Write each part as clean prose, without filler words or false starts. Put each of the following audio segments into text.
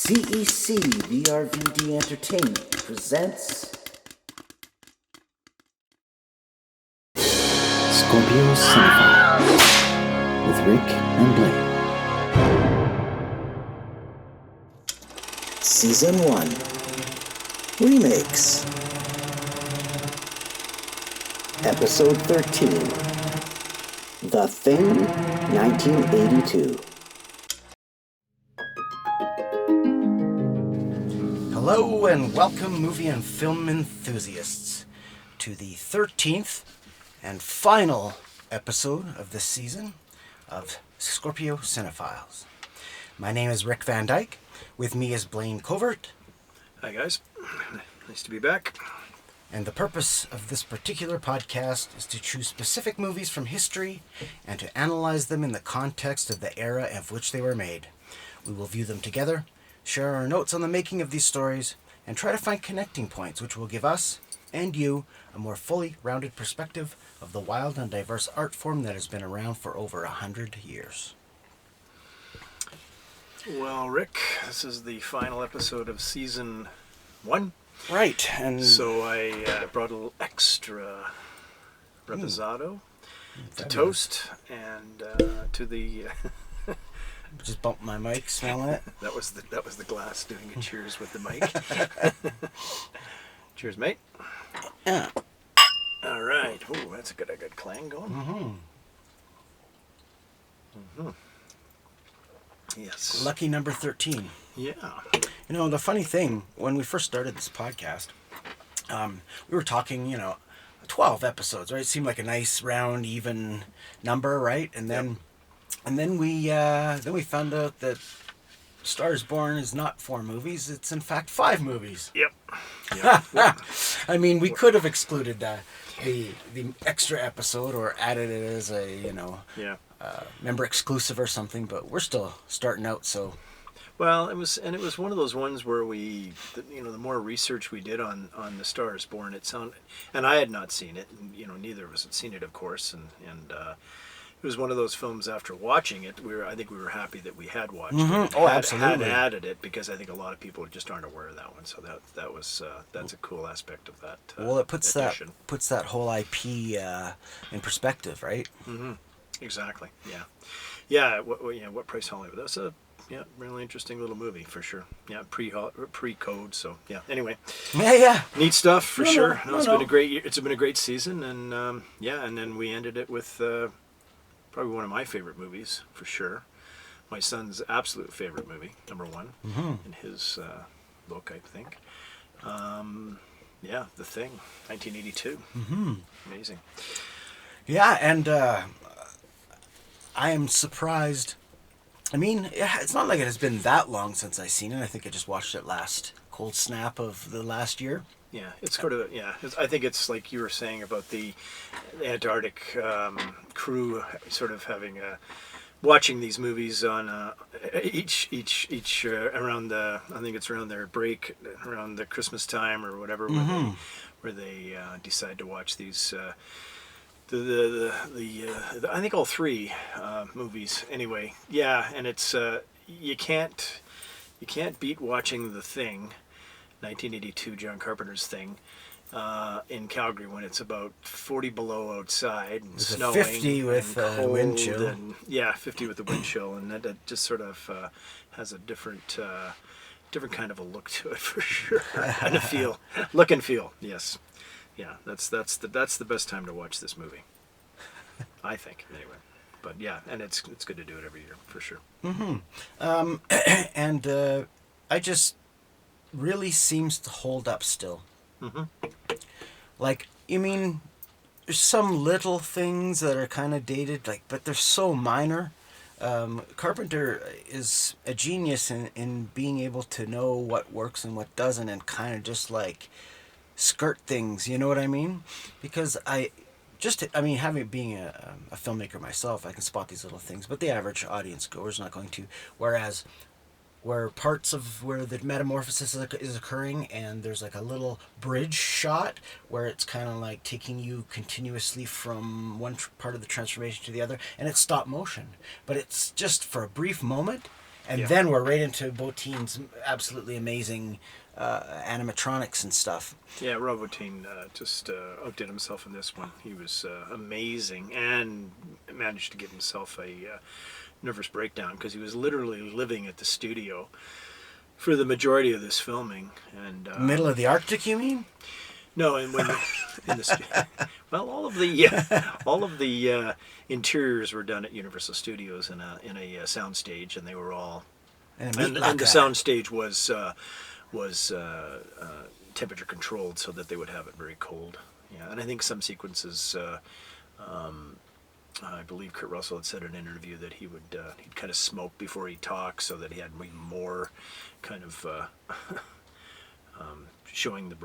CEC VRVD Entertainment presents Scorpio Cinephiles with Rick and Blaine. Season 1 Remakes. Episode 13 The Thing, 1982. Hello and welcome, movie and film enthusiasts, to the 13th and final episode of this season of Scorpio Cinephiles. My name is Rick Van Dyke. With me is Blaine Covert. Hi guys, nice to be back. And the purpose of this particular podcast is to choose specific movies from history and to analyze them in the context of the era of which they were made. We will view them together, share our notes on the making of these stories, and try to find connecting points which will give us and you a more fully rounded perspective of the wild and diverse art form that has been around for over 100 years. Well, Rick, this is the final episode of season 1. Right, and so I brought a little extra reposado to toast and to the. Just bumped my mic, smelling it. that was the glass doing a cheers with the mic. Cheers, mate. Yeah. All right. Oh, that's a good clang going. Mm-hmm. Yes. Lucky number 13. Yeah. You know, the funny thing, when we first started this podcast, we were talking, 12 episodes, right? It seemed like a nice, round, even number, right? And then we found out that Star is Born is not 4 movies. It's, in fact, 5 movies. Yep. I mean, we could have excluded the extra episode or added it as a, member exclusive or something, but we're still starting out, so... Well, it was one of those ones where the more research we did on The Star is Born, it sounded, and I had not seen it, and neither of us had seen it, of course, and it was one of those films. After watching it, I think we were happy that we had watched it. Oh, absolutely. Had added it because I think a lot of people just aren't aware of that one. So that's a cool aspect of that. Well, it puts edition. that whole IP in perspective, right? Mm-hmm. Exactly. Yeah. What Price Hollywood? That's a really interesting little movie for sure. Yeah, pre-code. So yeah. Anyway. Yeah. Neat stuff for sure. It's been a great year. It's been a great season, and and then we ended it with probably one of my favorite movies for sure. My son's absolute favorite movie, number 1 in his book, I think. The Thing, 1982. Amazing. Yeah, and I am surprised. I mean, it's not like it has been that long since I've seen it. I think I just watched it last cold snap of the last year. Yeah, it's sort of, I think it's like you were saying about the Antarctic crew sort of having watching these movies on each around I think it's around their break, around the Christmas time or whatever, where they decide to watch these I think all 3 movies anyway. Yeah, and it's you can't beat watching The Thing, 1982, John Carpenter's Thing, in Calgary when it's about 40 below outside and with snowing, 50 with and cold, wind chill. and 50 with the wind chill, and that just sort of has a different kind of a look to it for sure, and a look and feel. Yes. Yeah, that's the best time to watch this movie, I think, anyway. But yeah, and it's good to do it every year for sure. And I just really seems to hold up still. Like, you mean, there's some little things that are kind of dated, but they're so minor. Carpenter is a genius in being able to know what works and what doesn't, and kind of just skirt things, you know what I mean? Because being a filmmaker myself, I can spot these little things, but the average audience goer is not going to. Whereas where parts of where the metamorphosis is occurring, and there's a little bridge shot where it's kind of taking you continuously from one part of the transformation to the other, and it's stop motion, but it's just for a brief moment, And Yeah. then we're right into Botine's absolutely amazing animatronics and stuff. Yeah, Robotine just outdid himself in this one. He was amazing and managed to give himself a nervous breakdown because he was literally living at the studio for the majority of this filming. And Middle of the Arctic, you mean? no, and when in the well, all of the interiors were done at Universal Studios in a sound stage, and they were all and the sound stage was temperature controlled so that they would have it very cold. Yeah, and I think some sequences, I believe Kurt Russell had said in an interview that he'd kind of smoke before he talked so that he had even more kind of showing the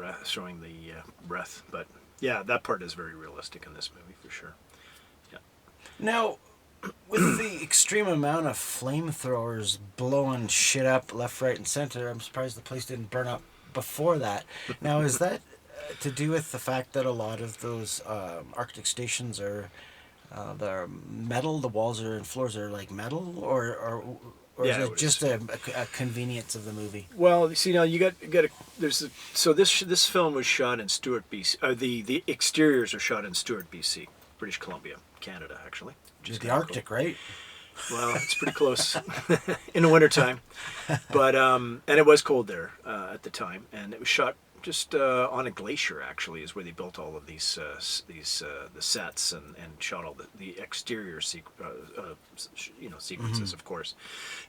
breath. But yeah, that part is very realistic in this movie for sure. Yeah. Now, with the extreme amount of flamethrowers blowing shit up left, right, and center, I'm surprised the place didn't burn up before that. Now, is that to do with the fact that a lot of those Arctic stations are they're metal? The walls and floors are like metal, or Yeah, is it just a convenience of the movie? Well, see now you got so this film was shot in Stewart, BC. The exteriors are shot in Stewart, BC, British Columbia, Canada, actually. Just the Arctic, right? Well, it's pretty close in the wintertime. But and it was cold there at the time, and it was shot just on a glacier. Actually, is where they built all of the sets and shot all the exterior sequences, of course,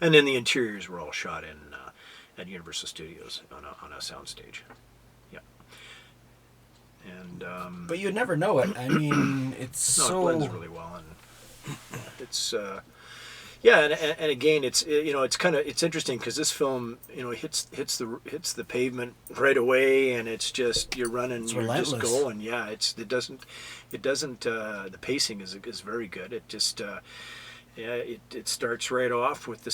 and then the interiors were all shot in at Universal Studios on a soundstage. Yeah. And But you'd never know it. I mean, it's it blends really well, and it's yeah, and again, it's it's interesting because this film hits the pavement right away, and it's just you're running, you're relentless. just going. Yeah, it doesn't the pacing is very good. It just it starts right off with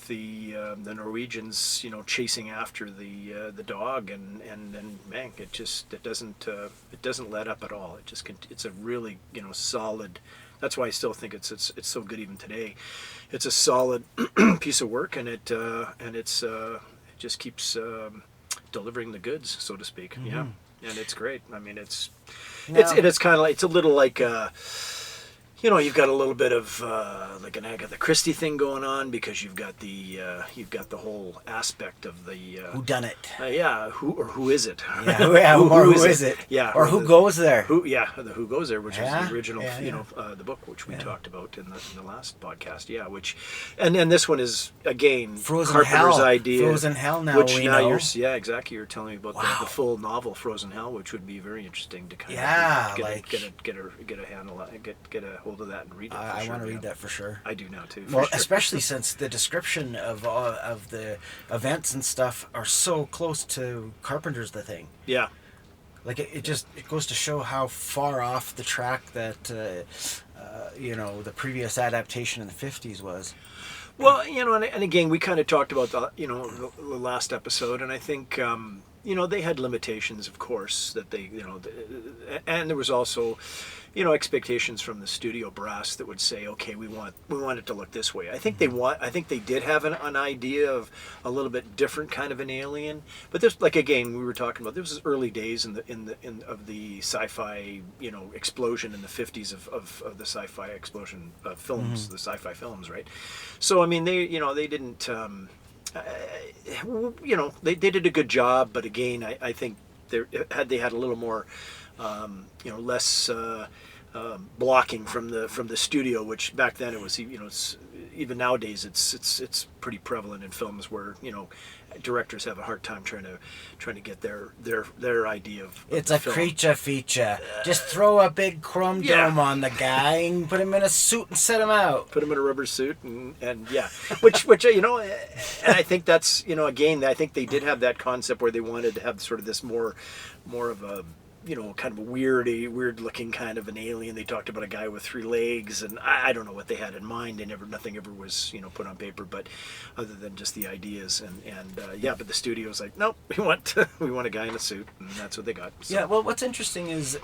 the Norwegians chasing after the dog, and man, it doesn't let up at all. It's a really solid. That's why I still think it's so good even today. It's a solid piece of work, and it just keeps delivering the goods, so to speak. Mm-hmm. Yeah, and it's great. I mean, it's kind of like it's a little like. You've got a little bit of like an Agatha Christie thing going on because you've got the whole aspect of the who done it? Who is it? Yeah, who is it? Yeah, or who goes there? Who goes there? Which is the original, the book which we talked about in the last podcast. Yeah, and this one is again Frozen Carpenter's Hell. idea. Frozen Hell. Now which we now know. Exactly. You're telling me about the full novel Frozen Hell, which would be very interesting to kind of get a handle, get a hold of that and read it. I want to read that for sure. I do now too. Well, sure. Especially since the description of the events and stuff are so close to Carpenter's The Thing. Yeah. Like it goes to show how far off the track that the previous adaptation in the 50s was. Well, and again, we kind of talked about the last episode, and I think they had limitations, of course, that they and there was also expectations from the studio brass that would say, okay, we want it to look this way. I think they did have an idea of a little bit different kind of an alien, but this, like again, we were talking about, this was early days of the sci-fi explosion in the 50s of the sci-fi explosion of films, the sci-fi films, right? So I mean, they didn't they did a good job, but again, I think they had a little more less blocking from the studio, which back then it was even nowadays it's pretty prevalent in films where directors have a hard time trying to get their idea of it's a film. creature feature. Just throw a big chrome dome on the guy and put him in a suit and set him out. Put him in a rubber suit and yeah, which and I think that's again, I think they did have that concept where they wanted to have sort of this more of a kind of a weird looking kind of an alien. They talked about a guy with 3 legs, and I don't know what they had in mind. Nothing ever was put on paper, but other than just the ideas. But the studio's like, nope, we want a guy in a suit, and that's what they got. So. Yeah, well, what's interesting is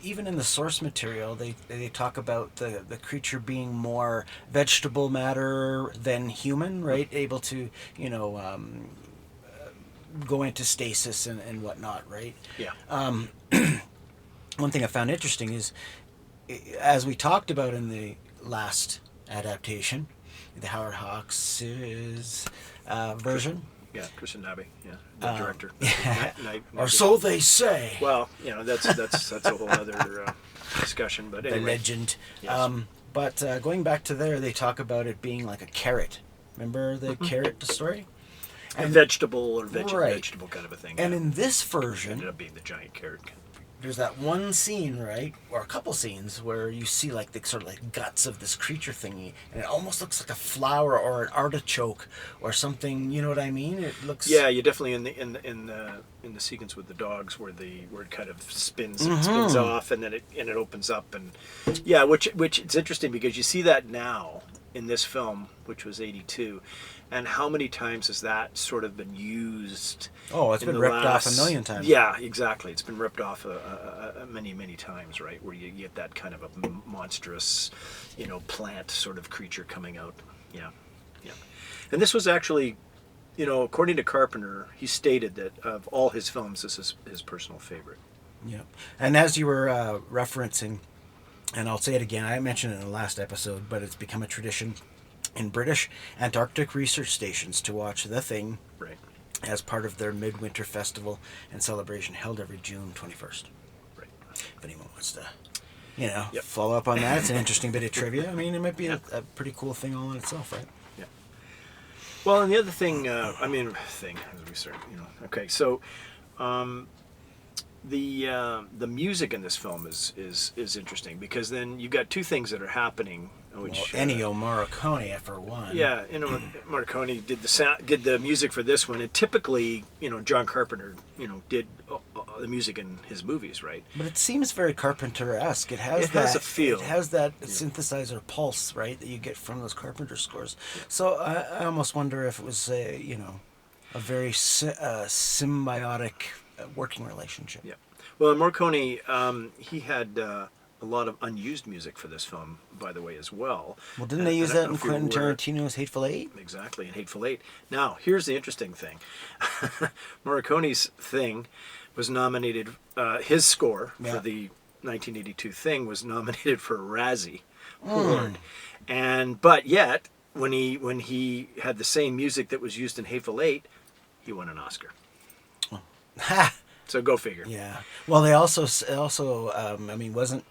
even in the source material, they talk about the creature being more vegetable matter than human, right? Able to, go into stasis and whatnot, right? Yeah. One thing I found interesting is, as we talked about in the last adaptation, the Howard Hawks' version. Yeah, Christian Nabe, the director. Or so they say. Well, that's a whole other discussion. But anyway. The legend. Yes. But going back to there, they talk about it being like a carrot. Remember the carrot story? A vegetable or right. vegetable kind of a thing. And in this version, ended up being the giant carrot. There's that one scene, right, or a couple scenes where you see like the sort of like guts of this creature thingy, and it almost looks like a flower or an artichoke or something. You know what I mean? It looks. Yeah, you definitely in the sequence with the dogs where it kind of spins off and then it opens up, and yeah, which it's interesting because you see that now in this film, which was 82. And how many times has that sort of been used? Oh, it's been ripped off a million times. Yeah, exactly. It's been ripped off many, many times, right? Where you get that kind of a monstrous, plant sort of creature coming out. Yeah, yeah. And this was actually, according to Carpenter, he stated that of all his films, this is his personal favorite. Yeah. And as you were referencing, and I'll say it again, I mentioned it in the last episode, but it's become a tradition in British Antarctic research stations to watch The Thing as part of their midwinter festival and celebration held every June 21st. Right. If anyone wants to, follow up on that, it's an interesting bit of trivia. I mean, it might be a pretty cool thing all in itself, right? Yeah. Well, and the other thing, as we start, okay, so the music in this film is interesting because then you've got two things that are happening. Which, Ennio Morricone, for one. Yeah, Morricone did the music for this one, and typically, John Carpenter, did the music in his movies, right? But it seems very Carpenter-esque. It has a feel. It has that synthesizer pulse, right, that you get from those Carpenter scores. So I almost wonder if it was a very symbiotic working relationship. Yeah. Well, Morricone, he had a lot of unused music for this film, by the way, as well. Well, didn't they use that in Quentin Tarantino's Hateful Eight? Exactly, in Hateful Eight. Now, here's the interesting thing. Morricone's Thing was nominated, his score for the 1982 Thing was nominated for a Razzie Award. But yet, when he had the same music that was used in Hateful Eight, he won an Oscar. Ha! So go figure. Yeah. Well, they also wasn't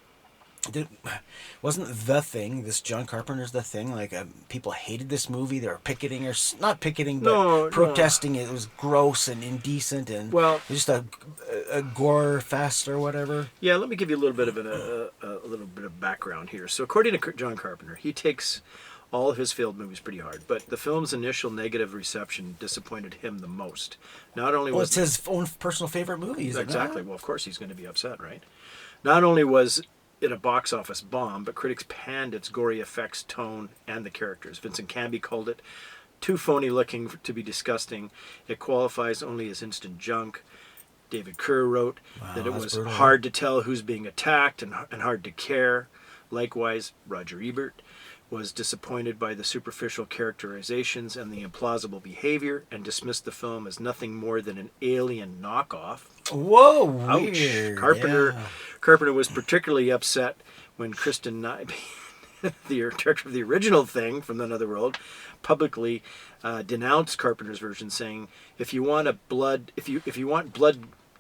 The Thing, this John Carpenter's The Thing, like people hated this movie, they were picketing, or not picketing, but protesting. It was gross and indecent, and just a gore fest or whatever. Yeah, let me give you a little bit of a little bit of background here. So according to John Carpenter, he takes all of his failed movies pretty hard, but the film's initial negative reception disappointed him the most. Not only was it's his own personal favorite movie, isn't it? Exactly. Well, of course he's going to be upset, right? Not only was it a box office bomb, but critics panned its gory effects, tone, and the characters. Vincent Canby called it too phony looking to be disgusting. It qualifies only as instant junk. David Kerr wrote that it was brutal. Hard to tell who's being attacked and hard to care. Likewise, Roger Ebert was disappointed by the superficial characterizations and the implausible behavior and dismissed the film as nothing more than an alien knockoff. Whoa, weird. Ouch. Carpenter was particularly upset when Kristen Nyby, the director of the original Thing from Another World, publicly denounced Carpenter's version, saying, "If you want blood,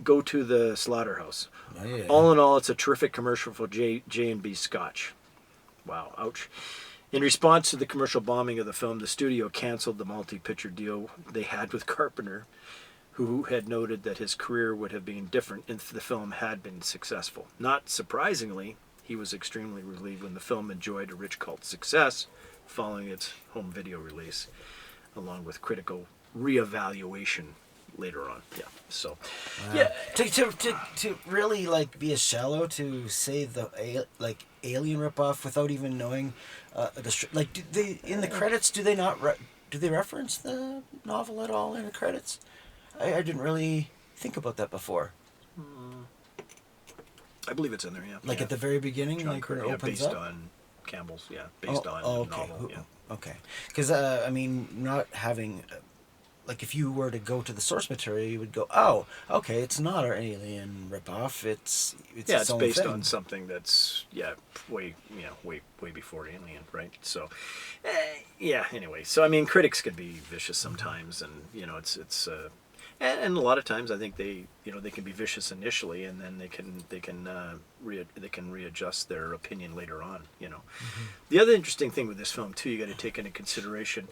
go to the slaughterhouse." Oh, yeah. All in all, it's a terrific commercial for J&B Scotch. Wow, ouch. In response to the commercial bombing of the film, the studio canceled the multi-picture deal they had with Carpenter, who had noted that his career would have been different if the film had been successful. Not surprisingly, he was extremely relieved when the film enjoyed a rich cult success following its home video release, along with critical reevaluation later on. Yeah. So, Wow. yeah. To really like be as shallow to say the Alien ripoff without even knowing like do they in the credits do they not do they reference the novel at all in the credits? I didn't really think about that before. I believe it's in there. Yeah. Like at the very beginning, John like when it Carpenter, opens based up. on Campbell's. Yeah. Based on Oh, the okay. novel. Yeah. Okay. Because I mean, not having like if you were to go to the source material, you would go, oh, okay, it's not our Alien ripoff. It's its own based thing. on something that's way before Alien, right? So, Anyway, so I mean, critics can be vicious sometimes, and it's and a lot of times I think they can be vicious initially, and then they can readjust their opinion later on. The other interesting thing with this film too, you got to take into consideration.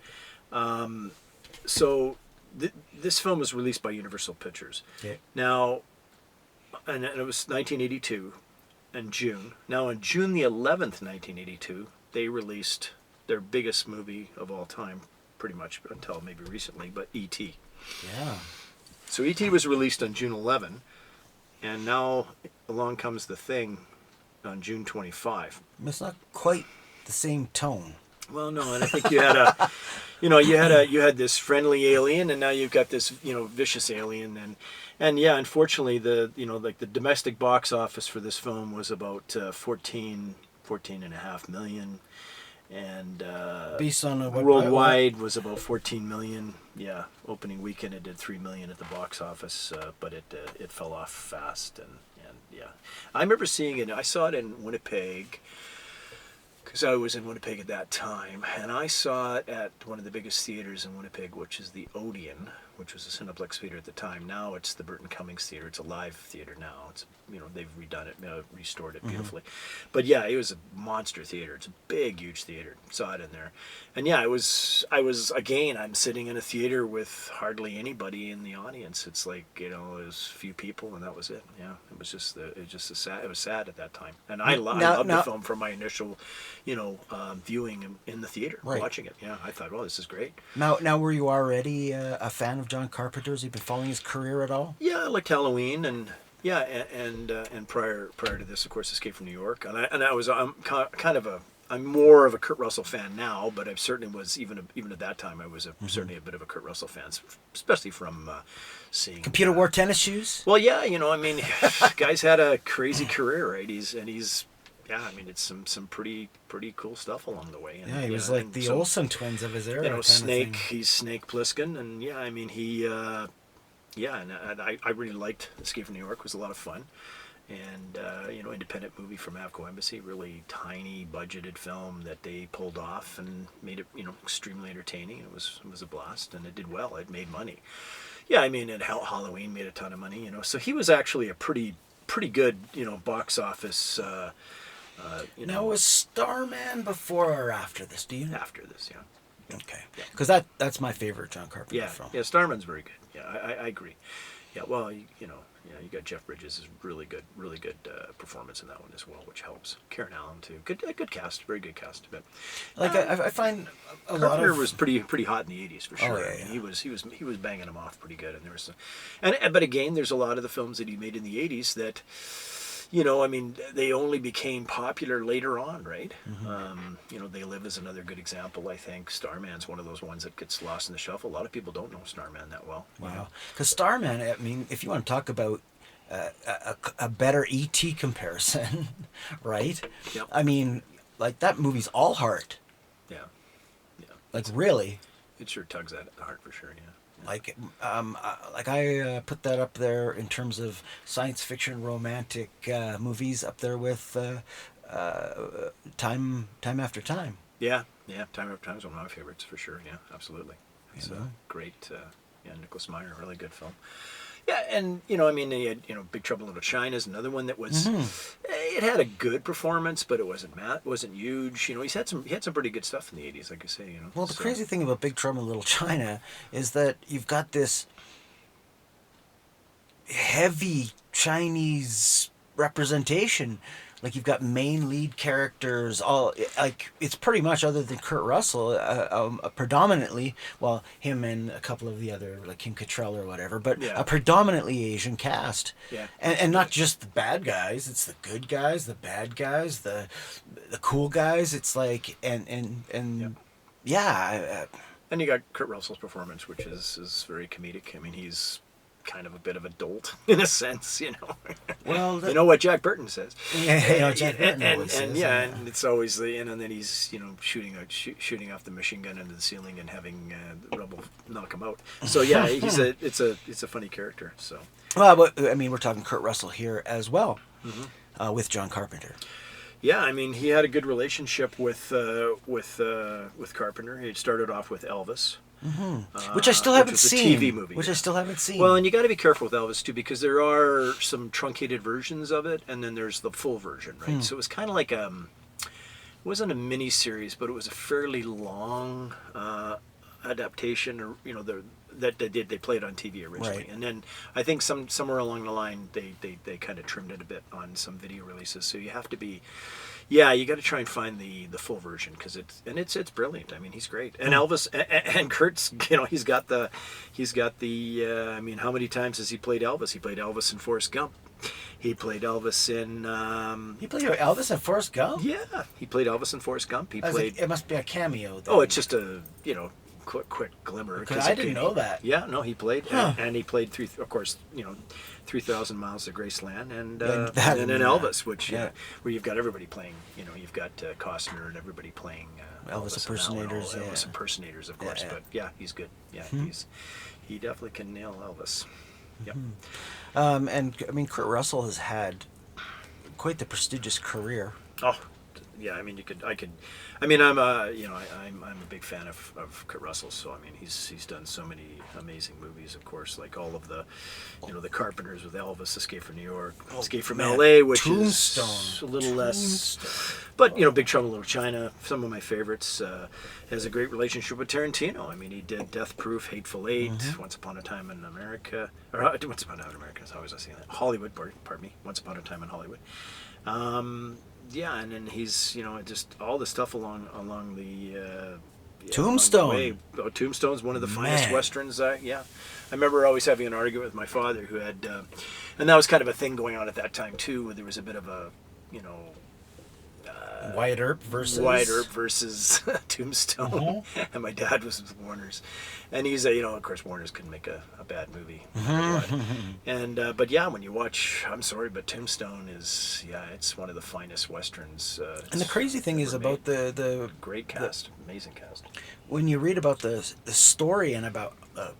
So this film was released by Universal Pictures. Okay. Now, and it was 1982 in June. Now, on June the 11th, 1982, they released their biggest movie of all time, pretty much until maybe recently, but E.T. Yeah. So E.T. was released on June 11, and now along comes The Thing on June 25. It's not quite the same tone. Well, no, and I think you had you had this friendly alien, and now you've got this vicious alien, and yeah, unfortunately the the domestic box office for this film was about 14.5 million, and Based on what worldwide was about 14 million. Yeah, opening weekend it did 3 million at the box office, but it fell off fast, and yeah, I remember seeing it. I saw it in Winnipeg. Because I was in Winnipeg at that time, and I saw it at one of the biggest theaters in Winnipeg, which is the Odeon, which was a Cineplex theater at the time. Now it's the Burton Cummings Theater. It's a live theater now. It's they've redone it, restored it beautifully. But yeah, it was a monster theater. It's a big, huge theater. Saw it in there, and yeah, I was again. I'm sitting in a theater with hardly anybody in the audience. It's like it was a few people, and that was it. Yeah, it was just it was sad at that time, and I loved the film from my initial viewing in the theater, right. Watching it. Yeah, I thought, this is great. Now, were you already a fan of John Carpenter's? Have you been following his career at all? Yeah, I liked Halloween, and yeah, and prior to this, of course, Escape from New York, and I'm more of a Kurt Russell fan now, but I certainly was even at that time. I was certainly a bit of a Kurt Russell fan, especially from seeing Computer Wore Tennis Shoes. Well, yeah, I mean, guy's had a crazy career, right? He's yeah, I mean, it's some pretty cool stuff along the way. And, yeah, he was like the Olsen twins of his era. Snake. He's Snake Plissken, and yeah, I mean, he, and I really liked Escape from New York. It was a lot of fun, and independent movie from Avco Embassy, really tiny budgeted film that they pulled off and made it extremely entertaining. It was a blast, and it did well. It made money. Yeah, I mean, and Halloween made a ton of money. So he was actually a pretty good box office. Now, was Starman before or after this? Do you? After this, yeah. Okay. Because that's my favorite John Carpenter film. Yeah, Starman's very good. Yeah, I agree. Yeah, well, you got Jeff Bridges' really good performance in that one as well, which helps. Karen Allen too. Good cast, very good cast. But I find Carpenter was pretty hot in the '80s for sure. Oh, yeah, I mean, he was banging them off pretty good, and there was but again, there's a lot of the films that he made in the '80s that. I mean, they only became popular later on, right? Mm-hmm. They Live is another good example, I think. Starman's one of those ones that gets lost in the shuffle. A lot of people don't know Starman that well. Wow. Because Starman, I mean, if you want to talk about a better E.T. comparison, right? Yep. I mean, like, that movie's all heart. Yeah. Like, really. It sure tugs at the heart for sure, yeah. Like I put that up there in terms of science fiction romantic movies, up there with Time After Time. Yeah, Time After Time is one of my favorites for sure. Yeah, absolutely. It's a great, Nicholas Meyer, really good film. Yeah, and I mean, he had Big Trouble in Little China is another one that was. It had a good performance, but it wasn't huge. He had some pretty good stuff in the '80s, like I say. Well, the crazy thing about Big Trouble in Little China is that you've got this heavy Chinese representation, like you've got main lead characters, all like it's pretty much, other than Kurt Russell, predominantly, well, him and a couple of the other, like Kim Cattrall or whatever, but Yeah. a predominantly Asian cast. Yeah. And not just the bad guys, it's the good guys, the bad guys, the cool guys. It's like and Yep. yeah. And you got Kurt Russell's performance, which is very comedic. I mean, he's kind of a bit of a dolt in a sense, you know. Well, You know what Jack Burton says. yeah, you know, Jack Burton and, always and says, yeah, and it's always the and then he's shooting off the machine gun into the ceiling and having the rubble knock him out. So yeah, it's a funny character. So well, but I mean, we're talking Kurt Russell here as well, with John Carpenter. yeah, I mean, he had a good relationship with Carpenter. He had started off with Elvis. Which I still which haven't was a seen. TV movie, Which I still haven't seen. Well, and you got to be careful with Elvis too, because there are some truncated versions of it, and then there's the full version, right? So it was kind of like it wasn't a mini series, but it was a fairly long adaptation, or that they played on TV originally, Right. and then I think somewhere along the line they kind of trimmed it a bit on some video releases. So you have to be. Yeah, you got to try and find the full version, because it's brilliant. I mean, he's great, and Elvis and Kurt's. He's got the. I mean, how many times has he played Elvis? He played Elvis in Forrest Gump. He played Elvis in. He played Elvis and Forrest Gump. Yeah, he played Elvis in Forrest Gump. He played. It must be a cameo. Then. Oh, it's just a quick glimmer. Because I didn't know that. Yeah, no, he played, Huh. and he played 3,000 Miles to Graceland, and that then movie, Elvis, which yeah. where you've got everybody playing. You've got Costner and everybody playing Elvis and that one, impersonators, all Elvis yeah. impersonators, of course. Yeah. But yeah, he's good. Yeah, he definitely can nail Elvis. Yep. And I mean, Kurt Russell has had quite the prestigious career. Oh, yeah. I mean, I mean, I'm a big fan of Kurt Russell. So I mean, he's done so many amazing movies. Of course, like all of the, the Carpenters with Elvis, Escape from New York, Escape from man. L.A., which Tombstone. is a little less. But Big Trouble in Little China, some of my favorites. Has a great relationship with Tarantino. I mean, he did Death Proof, Hateful Eight, Once Upon a Time in America, or Once Upon a Time in America. How was I saying that? Hollywood, pardon me. Once Upon a Time in Hollywood. Yeah, and then he's just all the stuff along the Tombstone. along the way. Oh, Tombstone's one of the finest Man. westerns. Yeah, I remember always having an argument with my father, who had, and that was kind of a thing going on at that time too, where there was a bit of a Wyatt Earp versus Tombstone, and my dad was with Warner's, and he's of course Warner's couldn't make a bad movie, and but yeah, when you watch, I'm sorry, but Tombstone is it's one of the finest westerns. And the crazy thing is about the great cast, amazing cast. when you read about the story and about the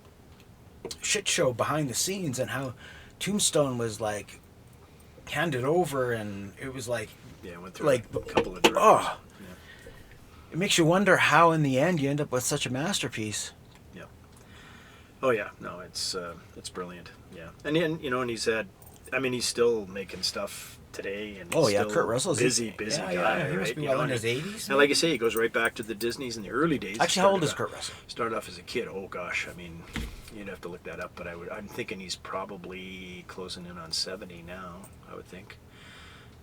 shit show behind the scenes and how Tombstone was like handed over, and it was like. Yeah, went through Like, a couple of directors. oh. It makes you wonder how, in the end, you end up with such a masterpiece. Yeah. Oh yeah, no, it's brilliant. Yeah, and he's had, I mean, he's still making stuff today, and he's still Kurt Russell's busy guy. Yeah, he must right? be well in his 80s. And like you say, he goes right back to the Disneys in the early days. Actually, how old is Kurt Russell? Started off as a kid. Oh gosh, I mean, you'd have to look that up, but I'm thinking he's probably closing in on 70 now. I would think.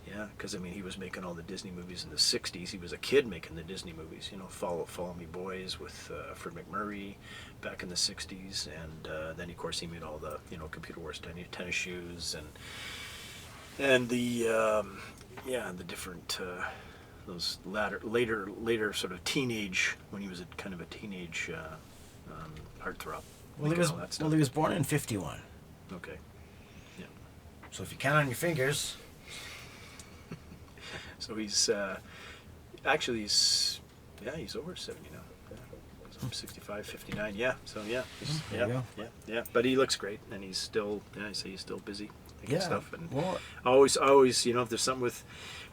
Yeah, because I mean, he was making all the Disney movies in the '60s. He was a kid making the Disney movies. Follow Me Boys with Fred McMurray back in the '60s, and then of course he made all the Computer Wars tennis shoes and the the different those later sort of teenage, when he was kind of a teenage heartthrob. Well, he was born in 51. Okay. Yeah. So if you count on your fingers. So he's actually he's over 70 now. Yeah. So 65, 59. Yeah. So yeah. There you go. Yeah. But he looks great, and he's still he's still busy making stuff. And Well, always if there's something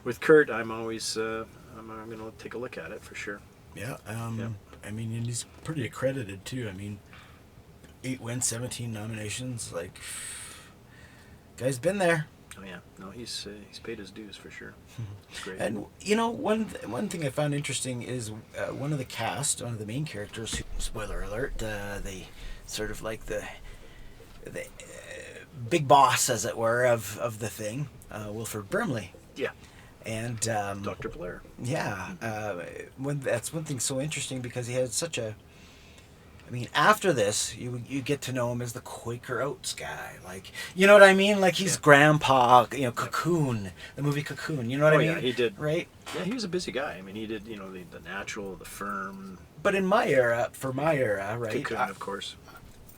with Kurt, I'm always I'm gonna take a look at it for sure. yeah. Yeah. I mean, and he's pretty accredited too. I mean, 8 wins, 17 nominations. Like, guy's been there. Oh yeah. No, he's paid his dues for sure. It's great. And one thing I found interesting is one of the main characters, who, spoiler alert, the sort of like the big boss, as it were, of the thing, Wilford Brimley. Yeah. And Dr. Blair. yeah, that's one thing so interesting because he had such a. I mean, after this, you get to know him as the Quaker Oats guy, like you know what I mean. Like he's Grandpa, Cocoon, the movie Cocoon. You know what I mean? Yeah, he did. Right. Yeah, he was a busy guy. I mean, he did the Natural, The Firm. But in my era, right? Cocoon, of course.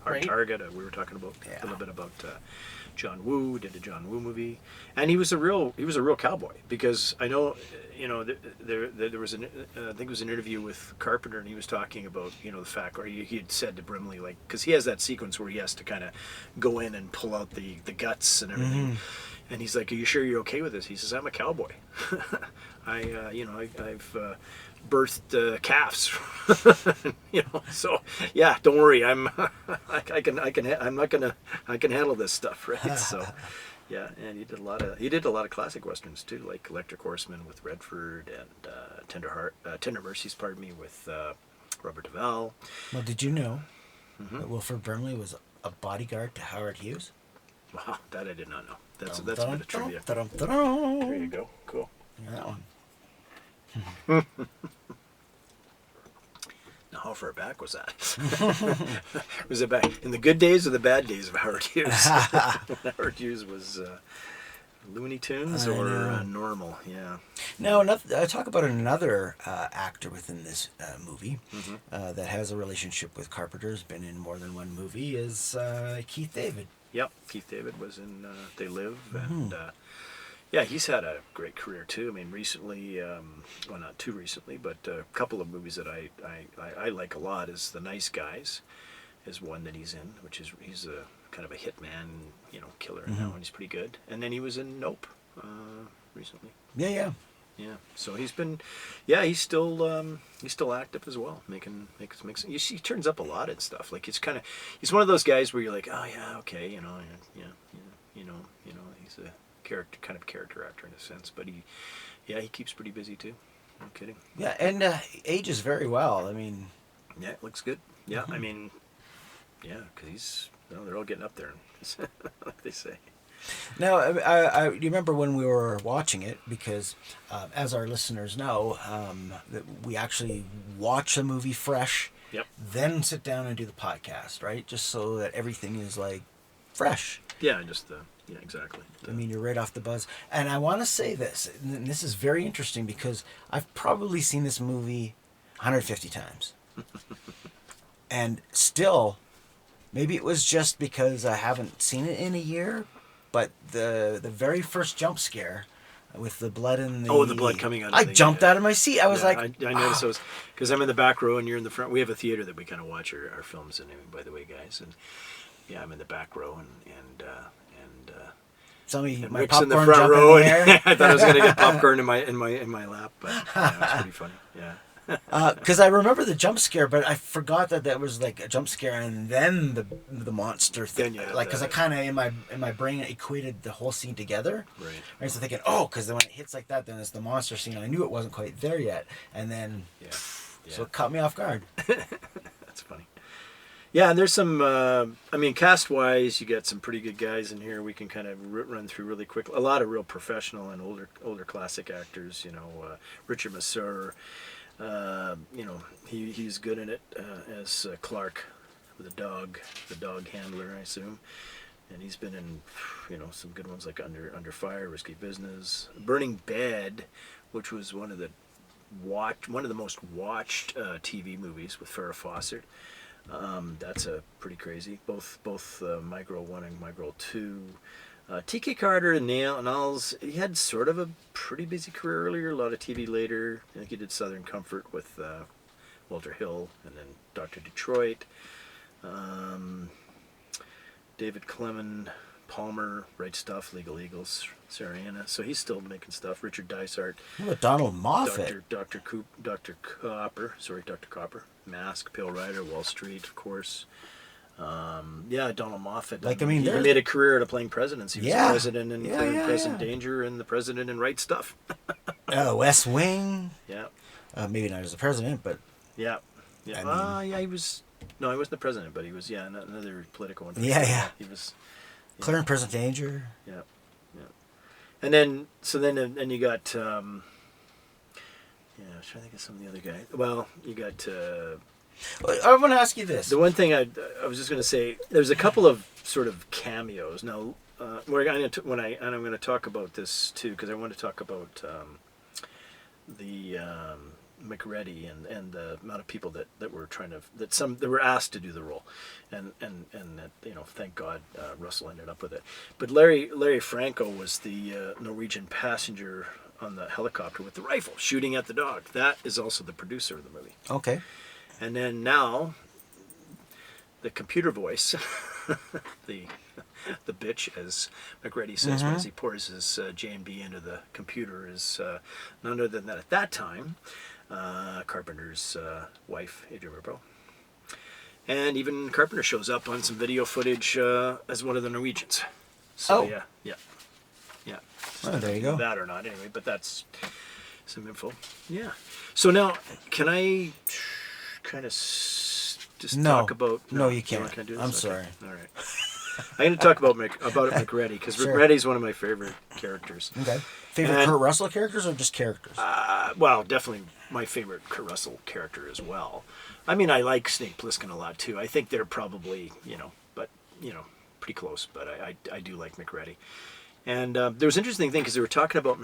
Hard right? Target. We were talking about Yeah. a little bit about John Woo. Did a John Woo movie, and he was a real cowboy because I know there was I think it was an interview with Carpenter, and he was talking about the fact, or he had said to Brimley, like, because he has that sequence where he has to kind of go in and pull out the guts and everything, and he's like, "Are you sure you're okay with this?" He says, "I'm a cowboy. I've birthed calves, So yeah, don't worry. I can handle this stuff, right?" So yeah, and he did a lot of classic westerns too, like Electric Horseman with Redford and Tender Mercies, pardon me, with Robert Duvall. Well, did you know that Wilford Brimley was a bodyguard to Howard Hughes? Wow, that I did not know. That's a bit of trivia. There There you go. Cool. That one. Now, how far back was that? Was it back in the good days or the bad days of Howard Hughes? When Howard Hughes was Looney Tunes or normal? Yeah. Now, I talk about another actor within this movie that has a relationship with Carpenter, has been in more than one movie, is Keith David. Yep, Keith David was in They Live, and yeah, he's had a great career too. I mean, recently, well, not too recently, but a couple of movies that I like a lot is The Nice Guys, is one that he's in, which is he's a kind of a hitman, killer now, and he's pretty good. And then he was in Nope recently. Yeah. So he's been, he's still active as well, making. You see, he turns up a lot and stuff. Like he's one of those guys where you're like, oh yeah, okay, he's a character actor in a sense, but he keeps pretty busy too. No kidding. Yeah, and ages very well. I mean, yeah, it looks good. Yeah, I mean, yeah, because they're all getting up there, like they say. now I you remember when we were watching it, because as our listeners know, that we actually watch a movie fresh, then sit down and do the podcast, right? Just so that everything is like fresh. Yeah, exactly. I mean, you're right off the buzz. And I want to say this, and this is very interesting because I've probably seen this movie 150 times. And still, maybe it was just because I haven't seen it in a year, but the very first jump scare with the blood and the blood coming out. I jumped out of my seat. I was like... I noticed those, because I'm in the back row and you're in the front. We have a theater that we kind of watch our films in, by the way, guys. And yeah, I'm in the back row and my Rick's in the popcorn front jumping row. in the air. I thought I was going to get popcorn in my lap, but it was pretty funny. Yeah. Because I remember the jump scare, but I forgot that was like a jump scare and then the monster thing. Because I kind of in my brain equated the whole scene together. Right. So thinking, because when it hits like that, then it's the monster scene. I knew it wasn't quite there yet, and then so it caught me off guard. That's funny. Yeah, and there's some, cast-wise, you got some pretty good guys in here. We can kind of run through really quick. A lot of real professional and older classic actors, Richard Masur, he's good in it as Clark, the dog handler, I assume. And he's been in, some good ones like Under Fire, Risky Business, Burning Bed, which was one of the most watched TV movies with Farrah Fawcett. That's pretty crazy. Both My Girl 1 and My Girl 2. T.K. Carter and Niles, he had sort of a pretty busy career earlier, a lot of TV later. I think he did Southern Comfort with Walter Hill, and then Dr. Detroit. David Clennon, Palmer, Right Stuff, Legal Eagles, Sarah Anna. So he's still making stuff. Richard Dysart. What about Donald Moffat? Dr. Copper. Mask, Pale Rider, Wall Street, of course. Donald Moffat. He made a career out of playing presidents. He was the president in President Danger and the president in Right Stuff. West Wing. Yeah. Maybe not as the president, but... Yeah. He was... No, he wasn't the president, but he was, another political one. Yeah. He was... Clear and Present Danger. Yeah. And then you got I was trying to think of some of the other guys. Well, you got I want to ask you this. the one thing I was just going to say. There's a couple of sort of cameos now. I'm going to talk about this too because I want to talk about the MacReady and the amount of people that were that were asked to do the role, and that, thank God Russell ended up with it. But Larry Franco was the Norwegian passenger on the helicopter with the rifle shooting at the dog. That is also the producer of the movie. Okay. And then now, the computer voice, the bitch, as MacReady says, as he pours his J&B into the computer, is none other than that at that time, Carpenter's wife, Adrienne Barbeau. And even Carpenter shows up on some video footage as one of the Norwegians. So yeah. Oh, there you go. That or not, anyway. But that's some info. Yeah. So now, can I kind of just talk about? No, you can't. Can I do this? I'm Okay. sorry. All right. I'm going to talk about MacReady because Sure. MacReady's one of my favorite characters. Okay. Favorite Kurt Russell characters or just characters? Well, definitely my favorite Kurt Russell character as well. I mean, I like Snake Plissken a lot too. I think they're probably, pretty close. But I do like MacReady. And there was an interesting thing because they were talking about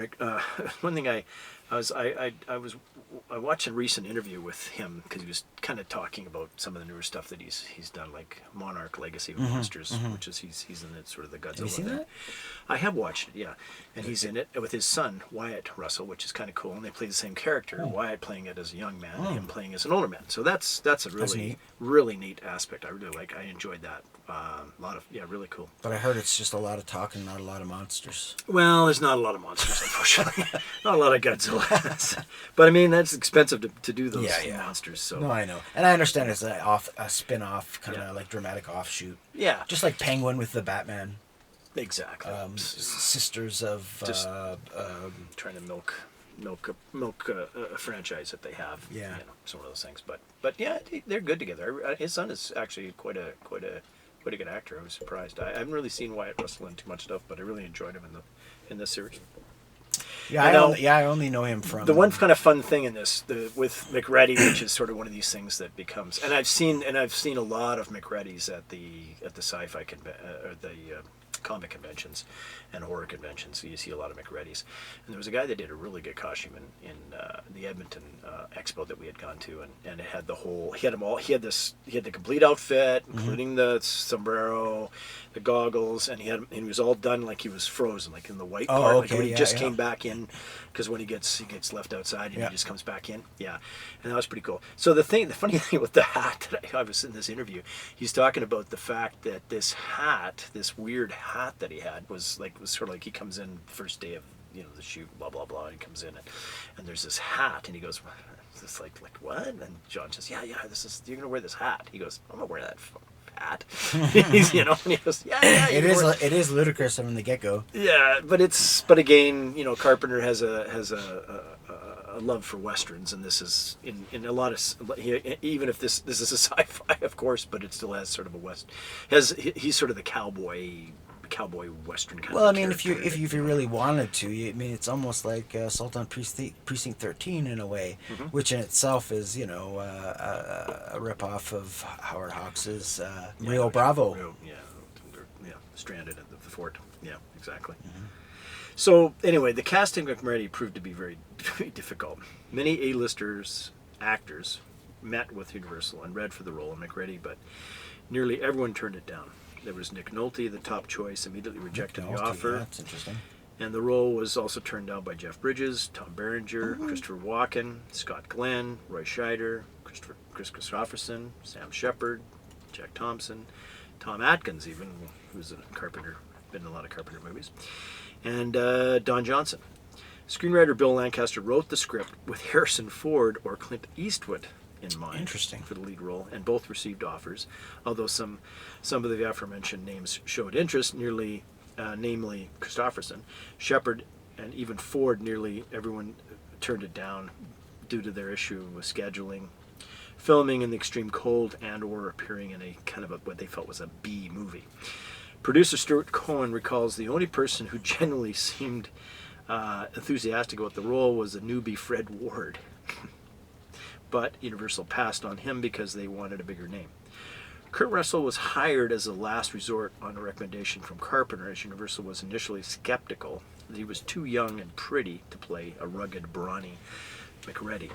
one thing. I watched a recent interview with him because he was kind of talking about some of the newer stuff that he's done, like Monarch: Legacy of Monsters, which is he's in it, sort of the Godzilla. Have you seen thing. that? I have watched it, yeah, and he's in it with his son Wyatt Russell, which is kind of cool, and they play the same character. Wyatt playing it as a young man, and him playing as an older man. So that's a really neat aspect. I really like. I enjoyed that. Really cool. But I heard it's just a lot of talking, not a lot of monsters. Well, there's not a lot of monsters, unfortunately. Not a lot of Godzilla. But I mean, that's expensive to do those monsters. So no, I know, and I understand it's a spin-off kind of like dramatic offshoot. Yeah, Just like Penguin with the Batman. exactly. Sisters of Just trying to milk a franchise that they have. Yeah. Some of those things. But yeah, they're good together. His son is actually quite a good actor. I was surprised. I haven't really seen Wyatt Russell in too much stuff, but I really enjoyed him in this series. Yeah, I only know him from the one kind of fun thing in this with MacReady, which is sort of one of these things that becomes, and I've seen a lot of MacReadys at the sci-fi or the comic conventions and horror conventions. So you see a lot of MacReadys, and there was a guy that did a really good costume in the Edmonton expo that we had gone to, and it had he had them all. He had the complete outfit, including the sombrero, the goggles, and he was all done like he was frozen, like in the white part, like when he just came back in, because when he gets left outside and he just comes back in, and that was pretty cool. So the funny thing with the hat that I was in this interview, he's talking about the fact that this weird hat that he had was sort of like he comes in the first day of the shoot, blah blah blah, and he comes in and there's this hat, and he goes, "It's like what?" And John says, "Yeah, you're gonna wear this hat." He goes, "I'm not wearing that hat." And he goes, "Yeah." It is ludicrous from the get-go. Yeah, but again, Carpenter has a love for westerns, and this is in a lot of, even if this is a sci-fi, of course, but it still has sort of he's sort of the cowboy western kind of. Well, I mean, if character. you really wanted to, it's almost like Assault on Precinct 13 in a way, which in itself is a ripoff of Howard Hawks's Rio Bravo. Stranded at the fort. Yeah, exactly. So anyway, the casting of MacReady proved to be very, very difficult. Many A-listers actors met with Universal and read for the role of MacReady, but nearly everyone turned it down. There was Nick Nolte, the top choice, immediately rejected the offer. Yeah, that's interesting. And the role was also turned down by Jeff Bridges, Tom Berenger, Christopher Walken, Scott Glenn, Roy Scheider, Chris Christopherson, Sam Shepard, Jack Thompson, Tom Atkins even, who's a Carpenter, been in a lot of Carpenter movies, and Don Johnson. Screenwriter Bill Lancaster wrote the script with Harrison Ford or Clint Eastwood in mind. Interesting. For the lead role, and both received offers, although some of the aforementioned names showed interest, namely Christopherson, Shepard, and even Ford. Nearly everyone turned it down due to their issue with scheduling, filming in the extreme cold, and or appearing in a kind of what they felt was a B movie. Producer Stuart Cohen recalls the only person who genuinely seemed enthusiastic about the role was the newbie Fred Ward. But Universal passed on him because they wanted a bigger name. Kurt Russell was hired as a last resort on a recommendation from Carpenter, as Universal was initially skeptical that he was too young and pretty to play a rugged, brawny MacReady.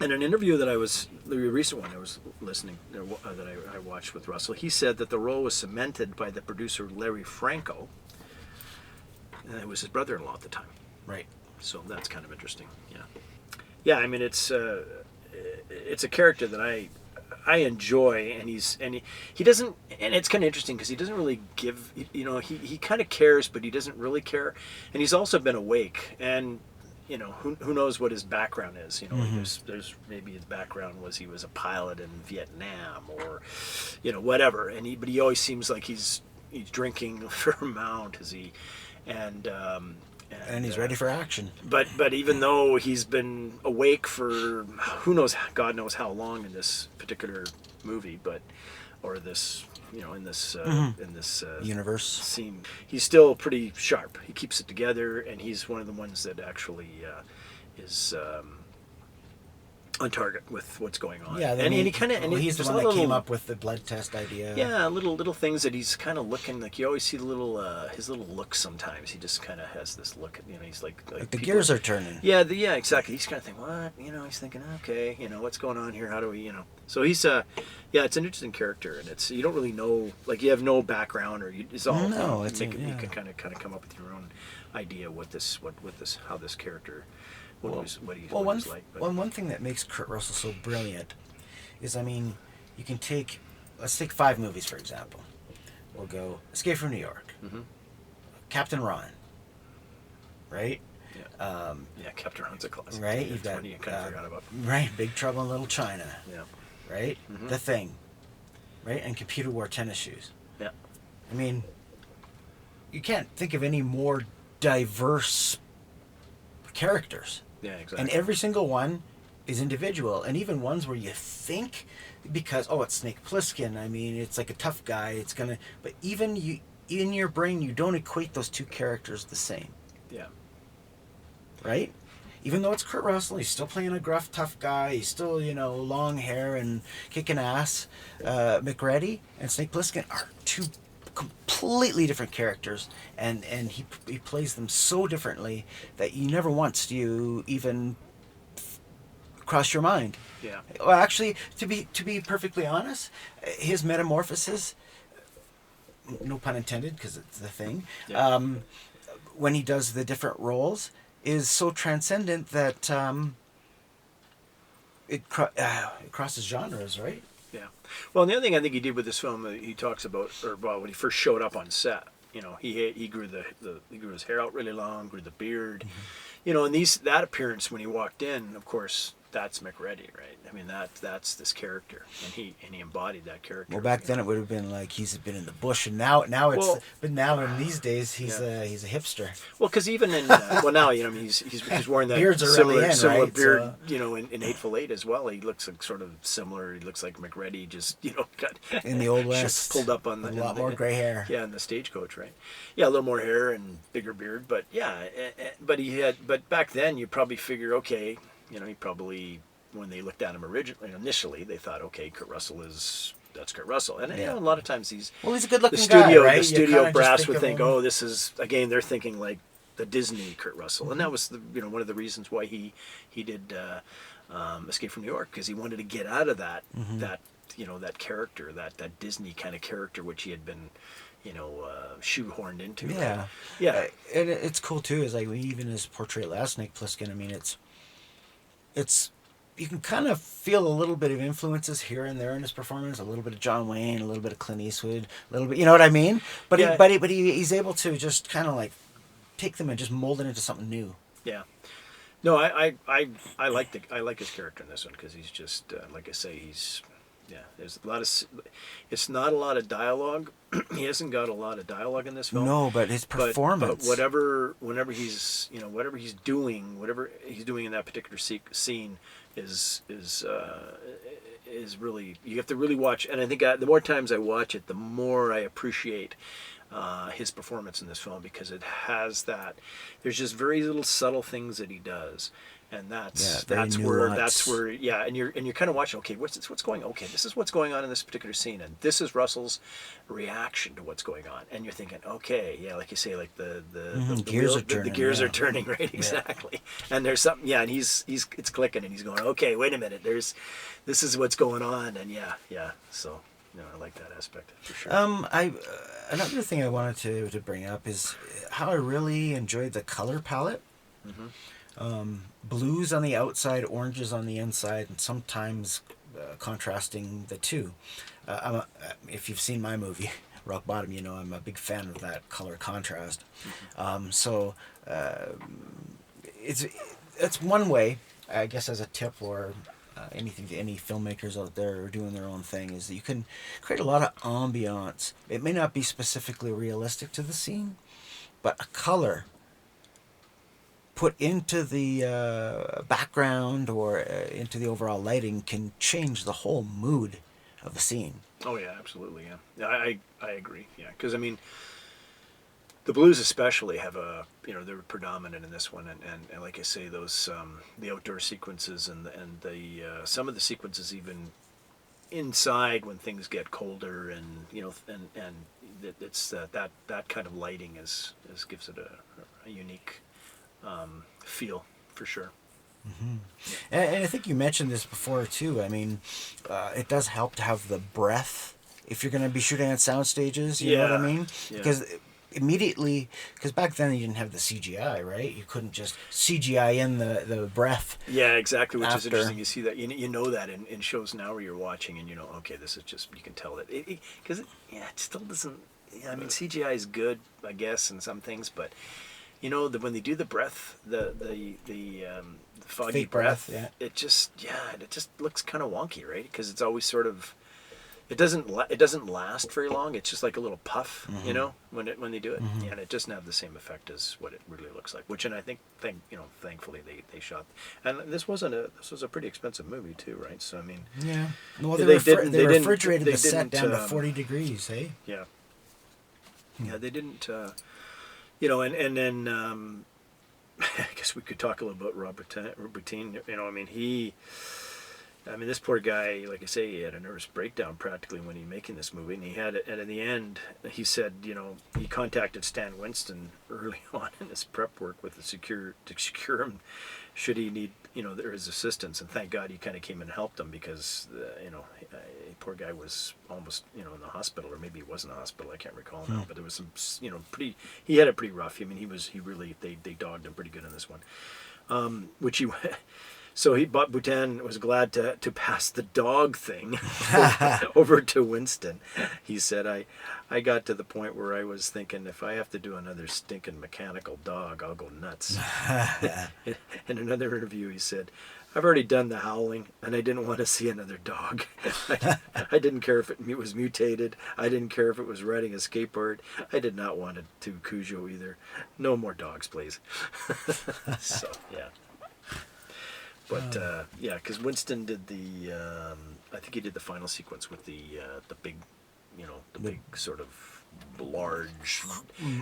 In an interview the recent one I was listening, that I watched with Russell, he said that the role was cemented by the producer Larry Franco, and it was his brother-in-law at the time. Right. So that's kind of interesting. Yeah. I mean, it's a character that I enjoy, and he doesn't, and it's kind of interesting because he doesn't really give, he kind of cares, but he doesn't really care, and he's also been awake, and who knows what his background is. There's maybe his background was he was a pilot in Vietnam, or whatever, but he always seems like he's drinking a fair amount, and he's ready for action. But even though he's been awake for God knows how long in this particular movie, or this in this universe scene, he's still pretty sharp. He keeps it together, and he's one of the ones that actually is on target with what's going on. Yeah, he's the one that came up with the blood test idea. Yeah, little things that he's kind of looking like. You always see the little his little look sometimes. He just kind of has this look. He's like the gears are turning. Yeah, exactly. He's kind of thinking, what? He's thinking, okay, what's going on here? How do we, So he's it's an interesting character, and it's you don't really know, like you have no background, or it's all you can kind of come up with your own idea how this character. What he's like. One thing that makes Kurt Russell so brilliant is, you can let's take 5 movies, for example. We'll go Escape from New York, Captain Ron, right? Yeah, Captain Ron's a classic. Right? You've got you kind of forgot about. Right, Big Trouble in Little China. Yeah. Right? The Thing. Right? And Computer Wore Tennis Shoes. Yeah. You can't think of any more diverse characters. Yeah, exactly. And every single one is individual, and even ones where you think, because it's Snake Plissken, it's like a tough guy, but even in your brain you don't equate those two characters the same. Yeah. Right? Even though it's Kurt Russell, he's still playing a gruff, tough guy. He's still, long hair and kicking ass. MacReady and Snake Plissken are two completely different characters, and he plays them so differently that you never once do you even cross your mind. Yeah. Well, actually, to be perfectly honest, his metamorphosis, no pun intended, because it's the thing. Yeah. When he does the different roles, is so transcendent that it crosses genres, right? Yeah. Well, and the other thing I think he did with this film, he talks about, when he first showed up on set, he grew he grew his hair out really long, grew the beard, and that appearance when he walked in, of course, that's MacReady, right? That's this character, and he embodied that character. Well, back then it would have been like he's been in the bush, and now it's but now in these days he's a hipster. Well, because even in now he's wearing that beards are similar right? beard, in Hateful Eight as well. He looks like sort of similar. He looks like MacReady, just got in the Old West, pulled up on a lot more gray hair. Yeah, in the stagecoach, right? Yeah, a little more hair and bigger beard, but but back then you probably figure, okay, he probably, when they looked at him initially, they thought, okay, that's Kurt Russell. And a lot of times he's a good-looking guy, right? The studio brass would think, this is, again, they're thinking like the Disney Kurt Russell. And that was one of the reasons why he did Escape from New York, because he wanted to get out of that that character, that Disney kind of character, which he had been shoehorned into. Yeah. Yeah. And it's cool too, is like even his portrayal as Snake Plissken, it's you can kind of feel a little bit of influences here and there in his performance, a little bit of John Wayne, a little bit of Clint Eastwood, a little bit, you know what I mean? But he's able to just kind of like take them and just mold it into something new. Yeah. No, I like his character in this one, because he's just like I say, there's a lot of, it's not a lot of dialogue. He hasn't got a lot of dialogue in this film. No, but his performance. But whatever he's doing in that particular scene is is really, you have to really watch. And I think the more times I watch it, the more I appreciate his performance in this film, because it has that. There's just very little subtle things that he does, and that's where yeah. And you're kind of watching. Okay, what's going on? Okay, this is what's going on in this particular scene, and this is Russell's reaction to what's going on. And you're thinking, okay, yeah, like you say, like the gears are turning, right? Exactly. And there's something, yeah, and he's it's clicking, and he's going, okay, wait a minute, this is what's going on, and yeah. So. No, I like that aspect for sure. Another thing I wanted to bring up is how I really enjoyed the color palette. Blues on the outside, oranges on the inside, and sometimes contrasting the two. If you've seen my movie Rock Bottom, you know I'm a big fan of that color contrast. It's one way, I guess, as a tip, or anything to any filmmakers out there who are doing their own thing, is that you can create a lot of ambiance. It may not be specifically realistic to the scene, but a color put into the background or into the overall lighting can change the whole mood of the scene. Oh yeah, absolutely. Yeah, I agree. Yeah, because I mean, the blues especially have they're predominant in this one, and like I say, those the outdoor sequences and the some of the sequences even inside when things get colder, and it's that kind of lighting is gives it a unique feel for sure. Mm-hmm. And I think you mentioned this before too. I mean, it does help to have the breath if you're going to be shooting at sound stages. You know what I mean? Yeah. Because immediately, because back then you didn't have the CGI, right? You couldn't just CGI in the breath. Yeah, exactly. Which after. Is interesting. You see that you know that in shows now where you're watching, and okay, this is just, you can tell that because it still doesn't. I mean, CGI is good, I guess, in some things, but when they do the breath, the foggy fake breath, yeah. it just looks kind of wonky, right? Because it's always sort of. It doesn't last very long. It's just like a little puff, when they do it, and it doesn't have the same effect as what it really looks like. Which, and I think thankfully they shot, and this was a pretty expensive movie too, right? So I mean, yeah, well they refrigerated the set down to 40 degrees, hey? Yeah, yeah, they didn't, and then I guess we could talk a little about Robert Boutin. I mean, this poor guy, like I say, he had a nervous breakdown practically when he making this movie, and in the end, he said, he contacted Stan Winston early on in his prep work to secure him, should he need, his assistance, and thank God he kind of came and helped him, because, poor guy was almost, in the hospital, or maybe he was in the hospital, I can't recall now, but there was some, he had it pretty rough. I mean, they dogged him pretty good in this one, So Boutin was glad to pass the dog thing over to Winston. He said, I got to the point where I was thinking, if I have to do another stinking mechanical dog, I'll go nuts. In another interview, he said, I've already done the howling, and I didn't want to see another dog. I didn't care if it was mutated. I didn't care if it was riding a skateboard. I did not want it to Cujo either. No more dogs, please. So, yeah. But because Winston did I think he did the final sequence with the big, big sort of large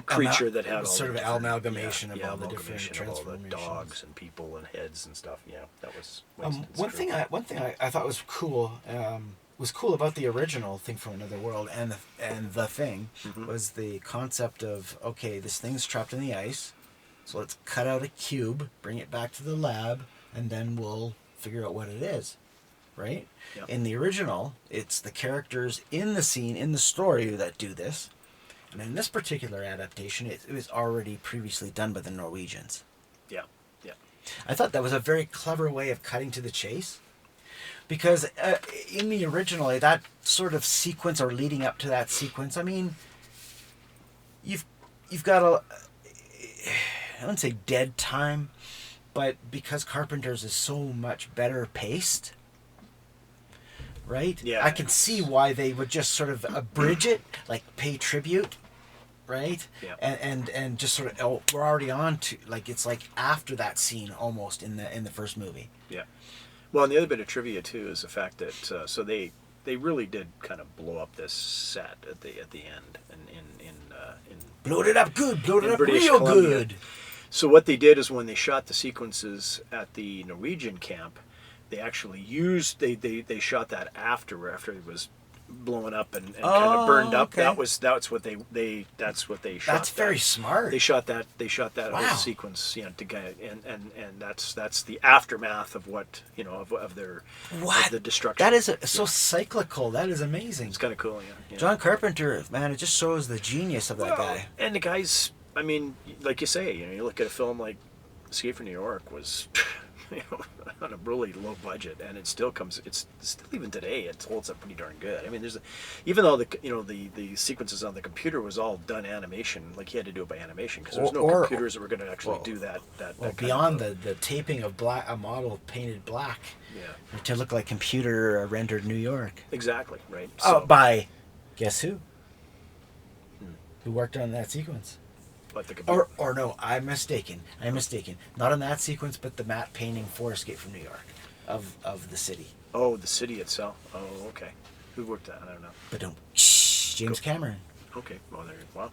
creature that had all sort of amalgamation of all the different of all the transformations, dogs and people and heads and stuff. Yeah, that was one thing I thought was cool. About the original Thing from Another World and the Thing was the concept of, okay, this thing's trapped in the ice, so let's cut out a cube, bring it back to the lab, and then we'll figure out what it is, right? Yep. In the original, it's the characters in the scene, in the story, that do this. And in this particular adaptation, it was already previously done by the Norwegians. Yeah, yeah. I thought that was a very clever way of cutting to the chase. Because in the original, that sort of sequence, or leading up to that sequence, I mean, you've got I wouldn't say dead time, but because Carpenter's is so much better paced, right? Yeah. I can see why they would just sort of abridge it, like pay tribute, right? Yeah. And just sort of, we're already on to, like, it's like after that scene almost in the first movie. Yeah. Well, and the other bit of trivia too is the fact that so they really did kind of blow up this set at the end in Blowed it up good, blowed it in up British real Columbia. good. So what they did is when they shot the sequences at the Norwegian camp, they actually used they shot that after it was blowing up and kind of burned up. Okay. That's what they shot. That's very smart. They shot that Wow. whole sequence, to get and that's the aftermath of what of their of the destruction. That is so cyclical. That is amazing. It's kind of cool, yeah. John Carpenter, man, it just shows the genius of that guy. And the guy's, I mean, like you say, you look at a film like Escape from New York was, on a really low budget, and it still even today it holds up pretty darn good. I mean, even though the sequences on the computer was all done animation, like he had to do it by animation because there was no computers that were going to actually do that. Well, beyond the taping of a model painted black, to look like computer rendered New York. Exactly right. So, by guess who? Who worked on that sequence? But the computer. Or no, I'm mistaken. Not on that sequence, but the matte painting for Escape from New York of the city. Oh, the city itself. Oh, okay. Who worked that? I don't know. But don't. Shh, James Cameron. Okay. Well, wow.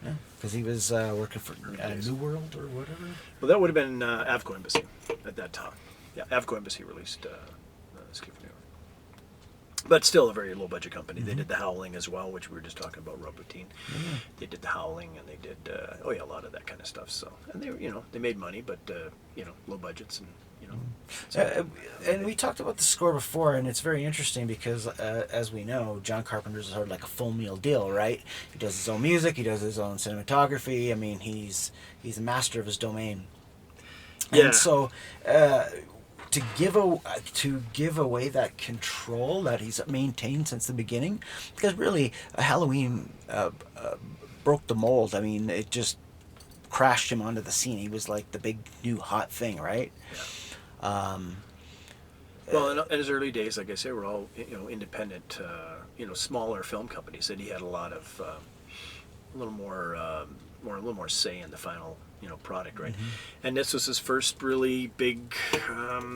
Yeah, because he was working for New World or whatever. Well, that would have been Avco Embassy at that time. Yeah, Avco Embassy released Escape from New York. But still a very low budget company. They did The Howling as well, which we were just talking about, Rob Bottin. They did The Howling, and they did a lot of that kind of stuff. So, and they made money, but low budgets and and we talked about the score before, and it's very interesting because, as we know, John Carpenter's sort of like a full meal deal, right? He does his own music, he does his own cinematography. I mean, he's a master of his domain. Yeah. And so, to give away that control that he's maintained since the beginning, because really, Halloween broke the mold. I mean, it just crashed him onto the scene. He was like the big new hot thing, right? Yeah. Well, in his early days, like I say, were all independent, smaller film companies. That he had a lot of a little more say in the final product, right? And this was his first really big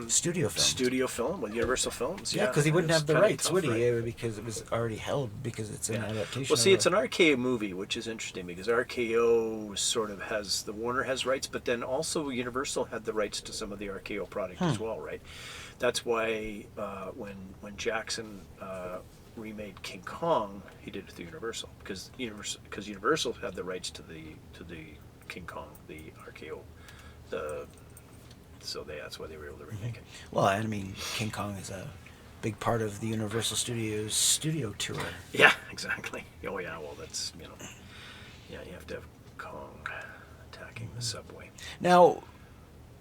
Studio film with Universal Films. Yeah, because he wouldn't have the rights, would he? Right? Because it was already held because it's an adaptation. Well, see, it's an RKO movie, which is interesting because RKO sort of has the Warner has rights, but then also Universal had the rights to some of the RKO product as well, right? That's why when Jackson remade King Kong, he did it through Universal because Universal had the rights to the King Kong, the RKO, that's why they were able to remake it. Well, I mean, King Kong is a big part of the Universal Studios studio tour. Yeah, exactly. Oh yeah, well that's you have to have Kong attacking the subway. Now,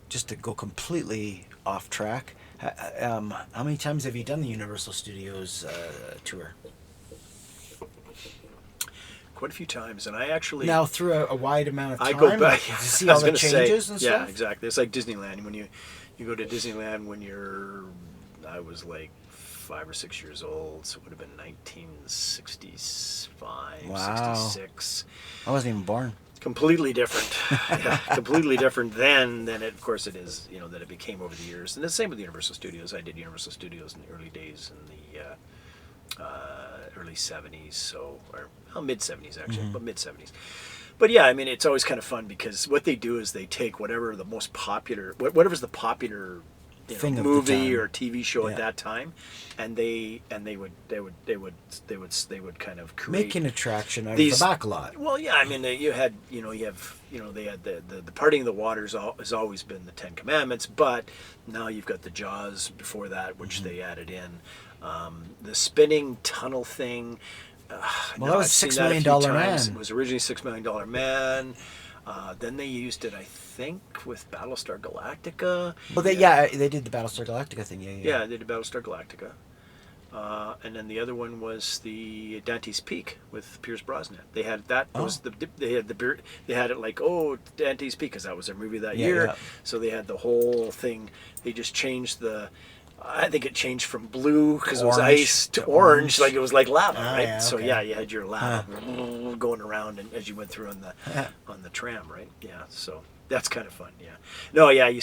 just to go completely off track, how many times have you done the Universal Studios tour? Quite a few times, and I actually now through a wide amount of time. I go back to see all the changes and stuff. Yeah, exactly. It's like Disneyland. When you go to Disneyland I was like 5 or 6 years old, so it would have been 1965, wow. 66. I wasn't even born. Completely different. Yeah, completely different then than it, of course it is. That it became over the years, and the same with Universal Studios. I did Universal Studios in the early days in the early 70s, or mid 70s actually, but mid 70s. But yeah, I mean, it's always kind of fun because what they do is they take whatever's the popular movie or TV show at that time, and they would kind of create make an attraction out of the back lot. Well, yeah, I mean, they had the parting of the waters has always been the Ten Commandments, but now you've got the Jaws before that, which they added in, the spinning tunnel thing. That was $6 Million Man. It was originally $6 Million Man. Then they used it, I think, with Battlestar Galactica. Well, they did the Battlestar Galactica thing. Yeah, they did Battlestar Galactica. And then the other one was the Dante's Peak with Pierce Brosnan. They had that. They had it like Dante's Peak because that was their movie that year. Yeah. So they had the whole thing. They just changed I think it changed from blue because it was ice to orange, like it was like lava, right? Yeah, okay. So yeah, you had your lava going around and as you went through on the tram, right? Yeah. So, That's kind of fun, yeah. No, yeah, I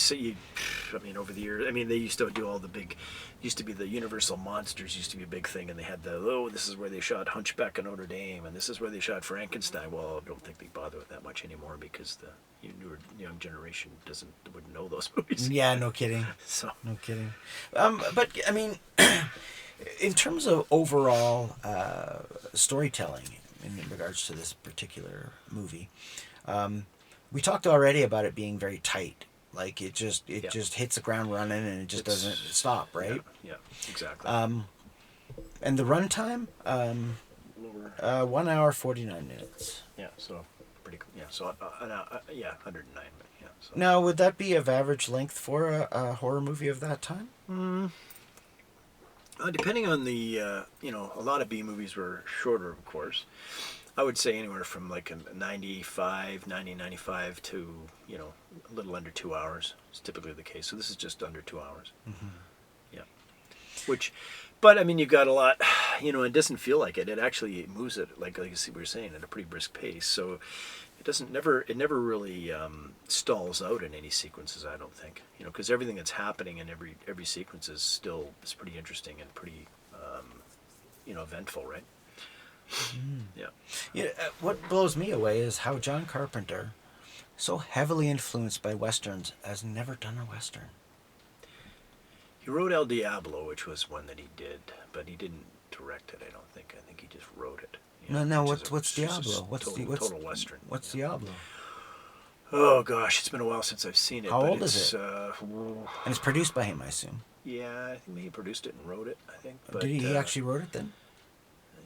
mean, over the years, I mean, they used to do all the big, used to be the Universal Monsters used to be a big thing, and they had this is where they shot Hunchback of Notre Dame, and this is where they shot Frankenstein. Well, I don't think they bother with that much anymore because the newer young generation wouldn't know those movies. Yeah, no kidding. So, No kidding. But, I mean, in terms of overall storytelling in regards to this particular movie, we talked already about it being very tight. Like it just hits the ground running and it just doesn't stop, right? Yeah, exactly. And the runtime, 1 hour 49 minutes. Yeah, so pretty cool. Yeah, so 109. Yeah. So. Now, would that be of average length for a horror movie of that time? Depending on the, a lot of B movies were shorter, of course. I would say anywhere from like a 95 to, a little under 2 hours is typically the case. So this is just under 2 hours. Mm-hmm. Yeah. But I mean, you've got a lot, it doesn't feel like it. It actually moves it, like you see, we were saying, at a pretty brisk pace. So it never really stalls out in any sequences, I don't think. Because everything that's happening in every sequence is pretty interesting and pretty, eventful, right? Yeah. What blows me away is how John Carpenter, so heavily influenced by westerns, has never done a western. He wrote El Diablo, which was one that he did, but he didn't direct it. I don't think. I think he just wrote it. No. What's Diablo? What's total western? What's Diablo? Oh gosh, it's been a while since I've seen it. How but old is it? And it's produced by him, I assume. Yeah, I think he produced it and wrote it. I think. But, Did he actually wrote it then?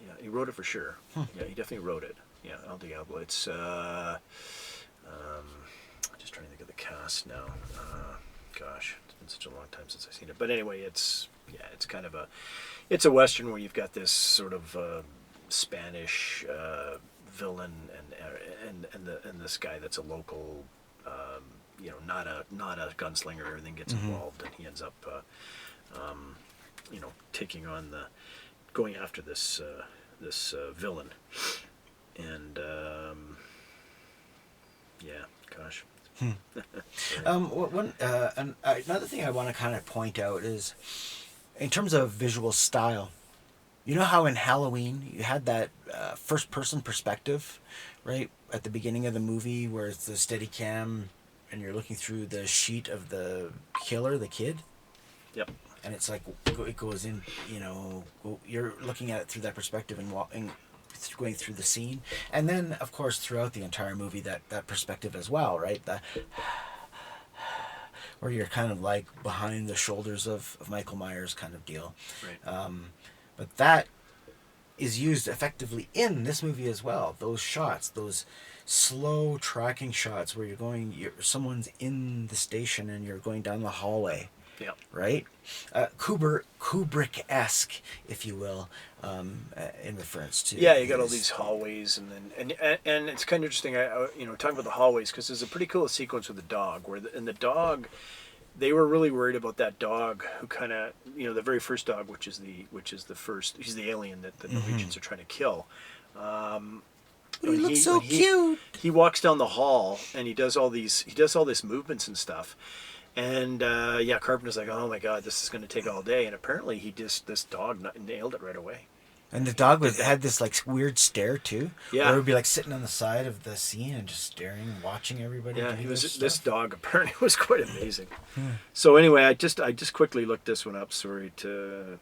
Yeah, he wrote it for sure. Yeah, he definitely wrote it. Yeah, El Diablo. It's just trying to think of the cast now. Gosh, it's been such a long time since I've seen it. But anyway, it's kind of it's a western where you've got this sort of Spanish villain and this guy that's a local, not a gunslinger. Everything gets involved, and he ends up, taking on going after this villain, and gosh. Another thing I want to kind of point out is, in terms of visual style, you know how in Halloween you had that first-person perspective, right, at the beginning of the movie where it's the steady cam and you're looking through the sheet of the killer, the kid? Yep. And it's like, it goes in, you're looking at it through that perspective and going through the scene. And then, of course, throughout the entire movie, that perspective as well, right? Where you're kind of like behind the shoulders of Michael Myers kind of deal. Right. But that is used effectively in this movie as well. Those shots, those slow tracking shots where someone's in the station and you're going down the hallway. Yeah. Right? Kubrick-esque, if you will, in reference to. Yeah, you got all these hallways, and it's kind of interesting. Talking about the hallways, because there's a pretty cool sequence with the dog, the dog, they were really worried about that dog who kind of, the very first dog, which is the first, he's the alien that the Norwegians are trying to kill. He looks so cute. He walks down the hall and he does all this movements and stuff. And Carpenter's like, oh my God, this is going to take all day. And apparently this dog nailed it right away. And the dog had this like weird stare too. Yeah. Where it would be like sitting on the side of the scene and just staring and watching everybody. Yeah, do this dog apparently was quite amazing. So anyway, I just quickly looked this one up. Sorry to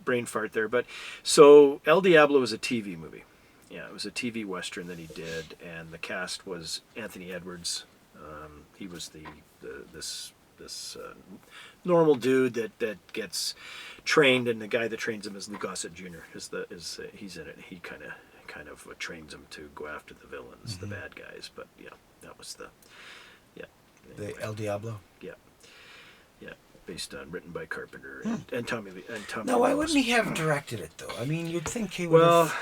brain fart there. But so El Diablo was a TV movie. Yeah, it was a TV Western that he did, and the cast was Anthony Edwards. He was this normal dude that gets trained, and the guy that trains him is Dysart Jr. He's in it. He kind of trains him to go after the villains, the bad guys. But yeah, that was the El Diablo. Yeah, written by Carpenter and Tommy Lee. Now, why wouldn't he have directed it though? I mean, you'd think he would. Well,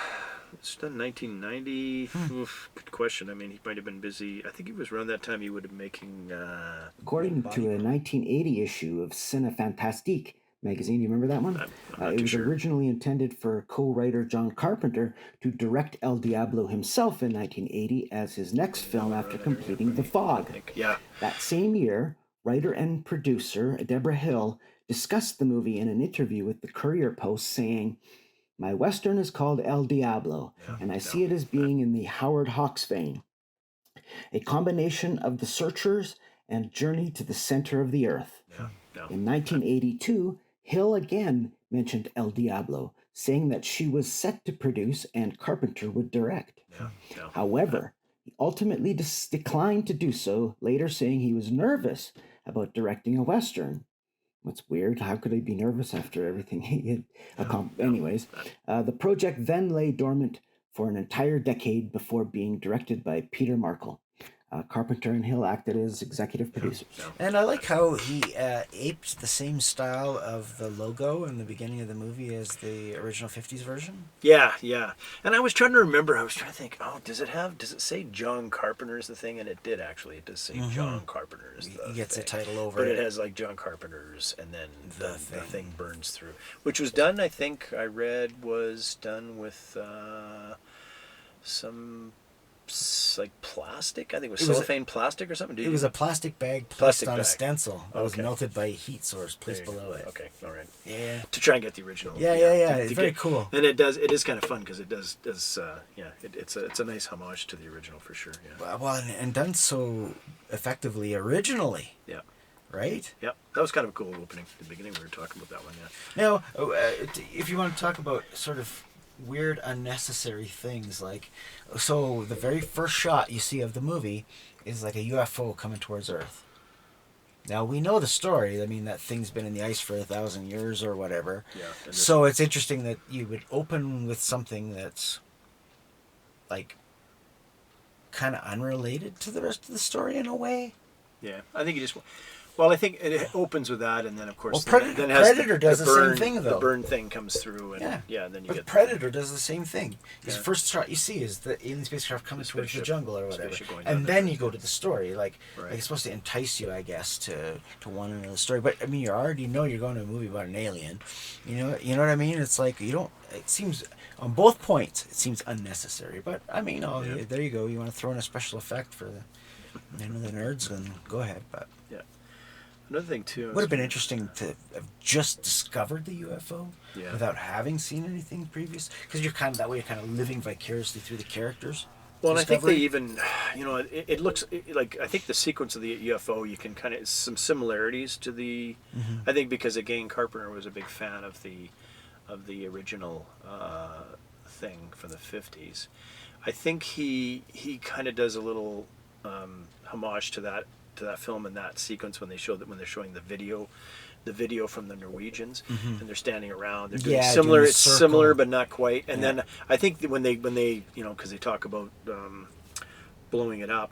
it's done 1990. Oof, good question. I mean, he might have been busy. I think he was around that time. He would have been making. According to a 1980 issue of Cinefantastique, magazine. You remember that one? I'm not It too was sure. originally intended for co-writer John Carpenter to direct El Diablo himself in 1980 as his next film after completing The Fog. Yeah. That same year, writer and producer Deborah Hill discussed the movie in an interview with the Courier Post, saying, "My Western is called El Diablo, and I see it as being in the Howard Hawks vein. A combination of The Searchers and Journey to the Center of the Earth." Yeah. No. In 1982, Hill again mentioned El Diablo, saying that she was set to produce and Carpenter would direct. Yeah. No. However, he ultimately declined to do so, later saying he was nervous about directing a Western. What's weird, how could he be nervous after everything he had accomplished? Anyways, the project then lay dormant for an entire decade before being directed by Peter Markle. Carpenter and Hill acted as executive producers. And I like how he aped the same style of the logo in the beginning of the movie as the original 50s version. Yeah, yeah. And I was trying to remember. I was trying to think. Oh, does it say John Carpenter is the thing? And it did actually. It does say John Carpenter is the He gets thing. a title over But it. it has like John Carpenter's, and then the thing. thing burns through, which was done. I think I read was done with some like plastic. I think it was cellophane plastic or something. It was a plastic bag placed Plastic on a bag. stencil that was Okay. melted by a heat source placed below it. Okay, all right. Yeah. To try and get the original. Yeah. It's very cool. And it is kind of fun because it does it's a nice homage to the original for sure. Yeah. Well, and done so effectively originally, Yeah. right? Yeah. That was kind of a cool opening. At the beginning we were talking about that one. Yeah. Now, if you want to talk about sort of weird, unnecessary things, like, so the very first shot you see of the movie is like a UFO coming towards Earth. Now, we know the story. I mean, that thing's been in the ice for 1,000 years or whatever. Yeah. So it's interesting that you would open with something that's, like, kind of unrelated to the rest of the story in a way. Yeah. I think you just. Well, I think it opens with that, and then of course, Well, then it has Predator does the same thing, though. The burn thing comes through, and and then you But get Predator does the same thing. The Yeah. first shot you see is the alien spacecraft coming towards the spaceship- jungle or whatever, spaceship going down and there. then you go to the story. Like Right. it's supposed to entice you, I guess, to want to know the story. But I mean, you already know you're going to a movie about an alien. You know what I mean? It's like you don't. It seems on both points it seems unnecessary. But I mean, there you go. You want to throw in a special effect for the nerds, then go ahead. But Yeah. Another thing too. would have been interesting to have just discovered the UFO Yeah. without having seen anything previous, because you're kind of living vicariously through the characters. Well, and I think they Discovery. even, it looks like, I think the sequence of the UFO, you can kind of, some similarities to the, I think because again, Carpenter was a big fan of the original thing from the 50s. I think he kind of does a little homage to that film and that sequence when they're showing the video from the Norwegians, and they're standing around. They're doing Yeah, similar. doing the It's circle. similar, but not quite. And Yeah. then I think that when they because they talk about blowing it up,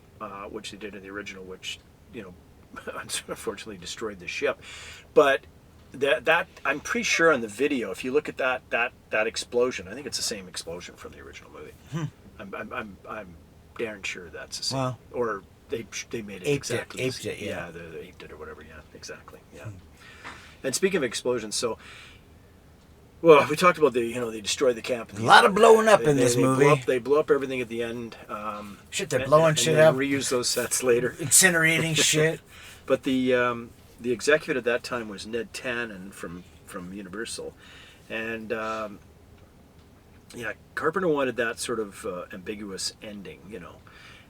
which they did in the original, which unfortunately destroyed the ship. But that I'm pretty sure on the video, if you look at that explosion, I think it's the same explosion from the original movie. I'm darn sure that's the same. Wow. Or they made it Aped exactly. it, yeah. They aped it or whatever. Yeah, exactly. Yeah. And speaking of explosions, so. Well, we talked about they destroyed the camp. A lot of blowing up in this movie. They blew up everything at the end. Shit, they're blowing shit up, Reuse those sets later. incinerating shit. But the executive at that time was Ned Tannen from Universal, and Carpenter wanted that sort of ambiguous ending,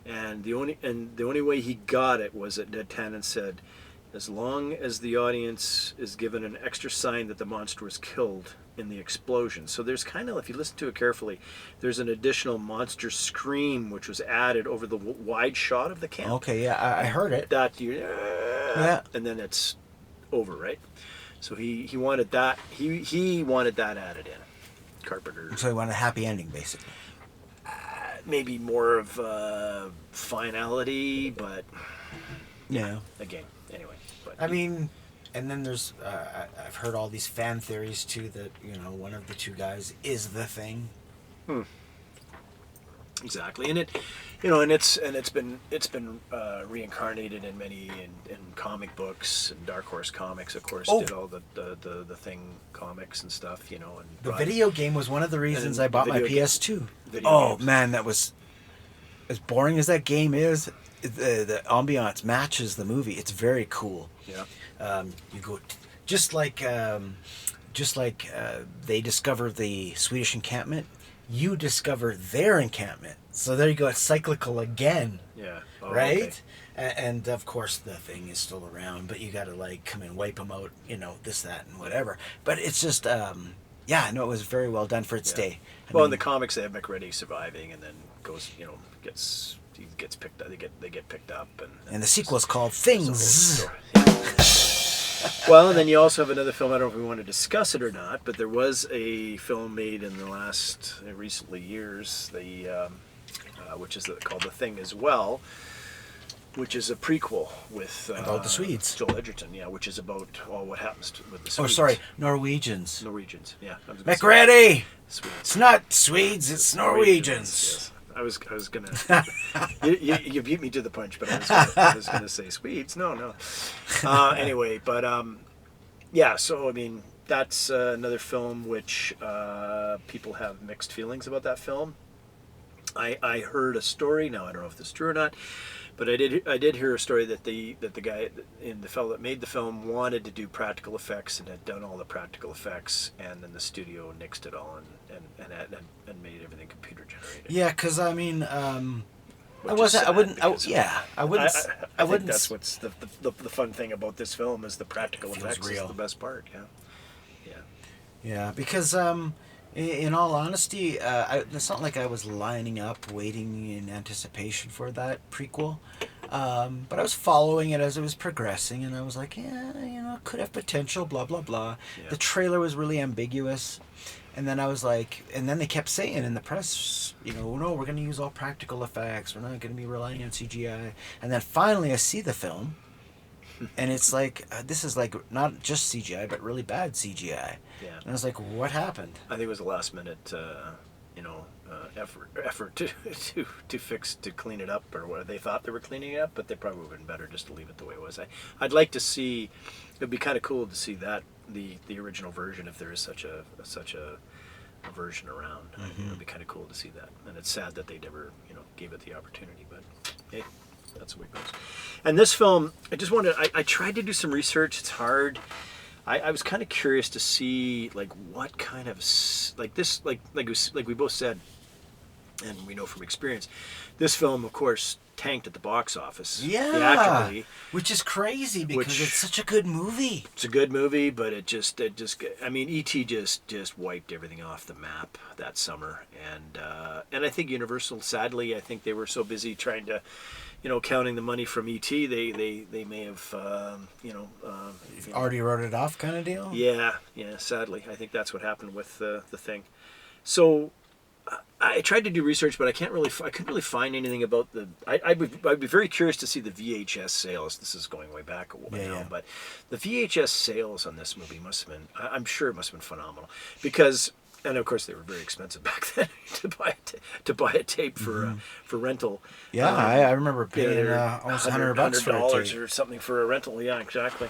and the only way he got it was that Ned Tannen said, as long as the audience is given an extra sign that the monster was killed in the explosion. So there's kind of, if you listen to it carefully, there's an additional monster scream which was added over the wide shot of the camp. Okay, yeah, I heard it. Yeah. And then it's over, right? So he wanted that. He wanted that added in. Carpenter. So he wanted a happy ending, basically. Maybe more of finality, but Yeah. again, anyway. But I mean, and then there's I've heard all these fan theories too that one of the two guys is the thing. Exactly, and and it's been reincarnated in many in comic books, and Dark Horse Comics, of course, did all the Thing comics and stuff, and The video game was one of the reasons I bought my PS2. Games. Man, that was as boring as that game is. The ambiance matches the movie. It's very cool. Yeah. You go just like they discover the Swedish encampment. You discover their encampment. So there you go. It's cyclical again. Yeah. Right? Okay. And of course the Thing is still around, but you got to like come and wipe them out, this, that, and whatever. But it's just, it was very well done for its day. In the comics they have MacReady surviving, and then goes, he gets picked up. They get picked up, and the sequel is called Things. Well, and then you also have another film. I don't know if we want to discuss it or not, but there was a film made in the last recently years, which is called The Thing as well, which is a prequel with about the Swedes. Joel Edgerton, which is about what happens with the Swedes. Oh, sorry, Norwegians. Norwegians, yeah. MacReady. Swedes. It's not Swedes, it's Norwegians. Yes. I was gonna. you beat me to the punch, but I was gonna say Swedes. No. Anyway, but So I mean, that's another film which people have mixed feelings about that film. I heard a story. Now I don't know if this is true or not, but I did hear a story that the guy the fellow that made the film wanted to do practical effects and had done all the practical effects, and then the studio nixed it all and made everything computer generated. Yeah, because I mean, I think wouldn't. That's what's the fun thing about this film is the practical effects real. is the best part. Yeah. Yeah, because in all honesty, it's not like I was lining up, waiting in anticipation for that prequel. But I was following it as it was progressing, and I was like, it could have potential, blah, blah, blah. Yeah. The trailer was really ambiguous. And then I was like, and then they kept saying in the press, no, we're going to use all practical effects. We're not going to be relying on CGI. And then finally I see the film, and it's like, this is like not just CGI, but really bad CGI. Yeah. And I was like, what happened? I think it was a last minute, effort to clean it up, or what they thought they were cleaning it up, but they probably would have been better just to leave it the way it was. I'd like to see. It'd be kind of cool to see that the original version, if there is such a version around. Mm-hmm. It'd be kind of cool to see that, and it's sad that they never gave it the opportunity. But hey, that's the way it goes. And this film, I tried to do some research. It's hard. I was kind of curious to see like what kind of like we both said, and we know from experience, this film of course tanked at the box office. Yeah, theatrically, which is crazy because it's such a good movie. It's a good movie, but it just I mean, E.T. just wiped everything off the map that summer, and I think Universal, sadly, I think they were so busy trying to, counting the money from E.T., they may have already wrote it off, kind of deal. Yeah, sadly, I think that's what happened with the Thing. So I tried to do research, but I couldn't really find anything about the. I'd be very curious to see the VHS sales. This is going way back a while now, but the VHS sales on this movie must have been. I'm sure it must have been phenomenal because, and of course they were very expensive back then to buy a tape for rental. Yeah, I remember paying almost $100 for a tape or something for a rental. Yeah, exactly.